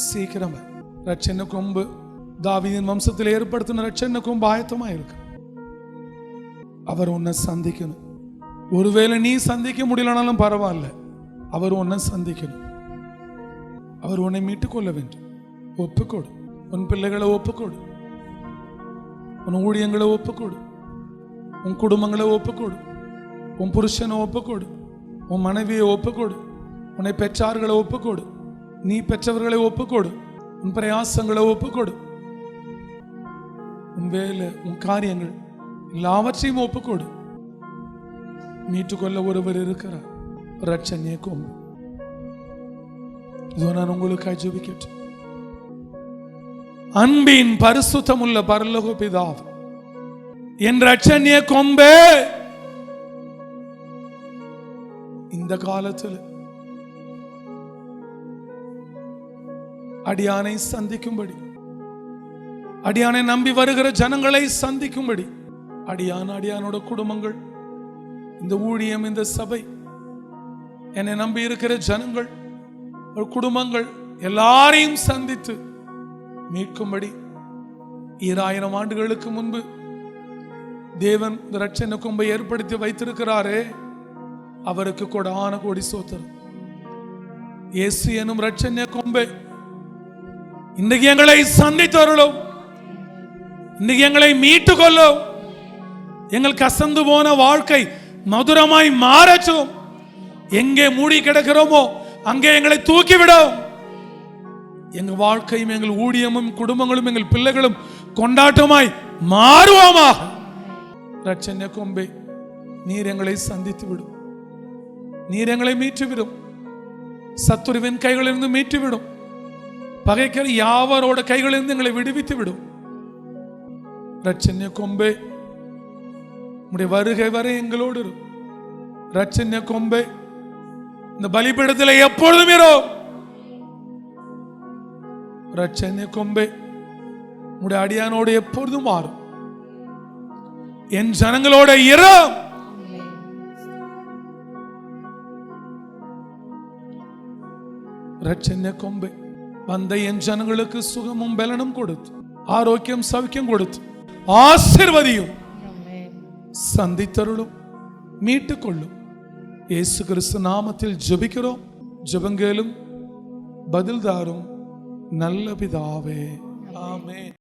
சீக்கிரமா இரட்சணிய கொம்பு, தாவீதின் வம்சத்தில் ஏற்படுத்தின இரட்சணிய கொம்பு ஆயத்தமா இருக்கு. அவர் உன்னை சந்திக்கணும். ஒருவேளை நீ சந்திக்க முடியலனாலும் பரவாயில்ல, அவர் உன்னை சந்திக்கணும். அவர் உன்னை மீட்டுக் கொள்ள வேண்டும். ஒப்புக்கொடு. உன் பிள்ளைகளை ஒப்புக்கொடு, உன் ஊழியங்களை ஒப்புக்கொடு, உன் குடும்பங்களை ஒப்புக்கொடு, உன் புருஷனை ஒப்புக்கொடு, உன் மனைவியை ஒப்புக்கொடு, உன்னை பெற்றார்களை ஒப்புக்கொடு, நீ பெற்றவர்களை ஒப்புக்கொடு, உன் பிரயாசங்களை ஒப்புக்கொடு, உன் வேலை, உன் காரியங்கள் எல்லாவற்றையும் ஒப்புக்கொடு. மீட்டுக்கொள்ள ஒருவர் இருக்கிறார், இரட்சணிய கொம்பு. இதோ நான் உங்களுக்காக ஜெபிக்கட்டும். அன்பின் பரிசுத்தமுள்ள பரலோக பிதாவே, என் இரட்சணிய கொம்பே, இந்த காலத்தில் அடியானை சந்திக்கும்படி, அடியானை நம்பி வருகிற ஜனங்களை சந்திக்கும்படி, அடியானோட குடும்பங்கள், இந்த ஊழியம், இந்த சபை, என்னை நம்பி இருக்கிற ஜனங்கள், குடும்பங்கள் எல்லாரையும் சந்தித்து மீட்கும்படி 2000 ஆண்டுகளுக்கு முன்பு தேவன் இந்த இரட்சணிய கொம்பை ஏற்படுத்தி வைத்திருக்கிறாரே, அவருக்கு கொடான கோடி ஸ்தோத்திரம். இயேசு எனும் இரட்சணிய கொம்பை இன்றைக்கு எங்களை சந்தித்தருளும், இன்றைக்கு எங்களை மீட்டு கொள்ளும். எங்கள் கசந்து போன வாழ்க்கை மதுரமாய் மாறட்டும். எங்கே மூடி கிடக்கிறோமோ அங்கே எங்களை தூக்கிவிடும். எங்கள் வாழ்க்கையும் எங்கள் ஊழியமும் குடும்பங்களும் எங்கள் பிள்ளைகளும் கொண்டாட்டமாய் மாறுவோமாக. இரட்சணிய கொம்பே, நீர் எங்களை சந்தித்து விடும், நீர் எங்களை மீட்டுவிடும், சத்துருவின் கைகளிலிருந்து மீட்டுவிடும், பகைக்கிற யாவரோட கைகளிலிருந்து எங்களை விடுவித்து விடும். இரட்சணிய கொம்பே, உம்முடைய வருகை வரை எங்களோடு இரு. இரட்சணிய கொம்பே, இந்த பலிபீடத்தில் எப்பொழுதும் இரு. ரட்சண்ய கொம்பே உடைய அடியானோடு எப்பொழுதும் மாறும். என் ஜனங்களோட இரம். ரட்சண்ய கொம்பே வந்த என் ஜனங்களுக்கு சுகமும் பலனும் கொடுத்து, ஆரோக்கியம் சௌக்கியம் கொடுத்து, ஆசீர்வதியும், சந்தித்தருளும், மீட்டுக் கொள்ளும். இயேசு கிறிஸ்து நாமத்தில் ஜெபிக்கிறோம். ஜெபங்களும் பதில் தாரும் நல்ல பிதாவே. ஆமென்.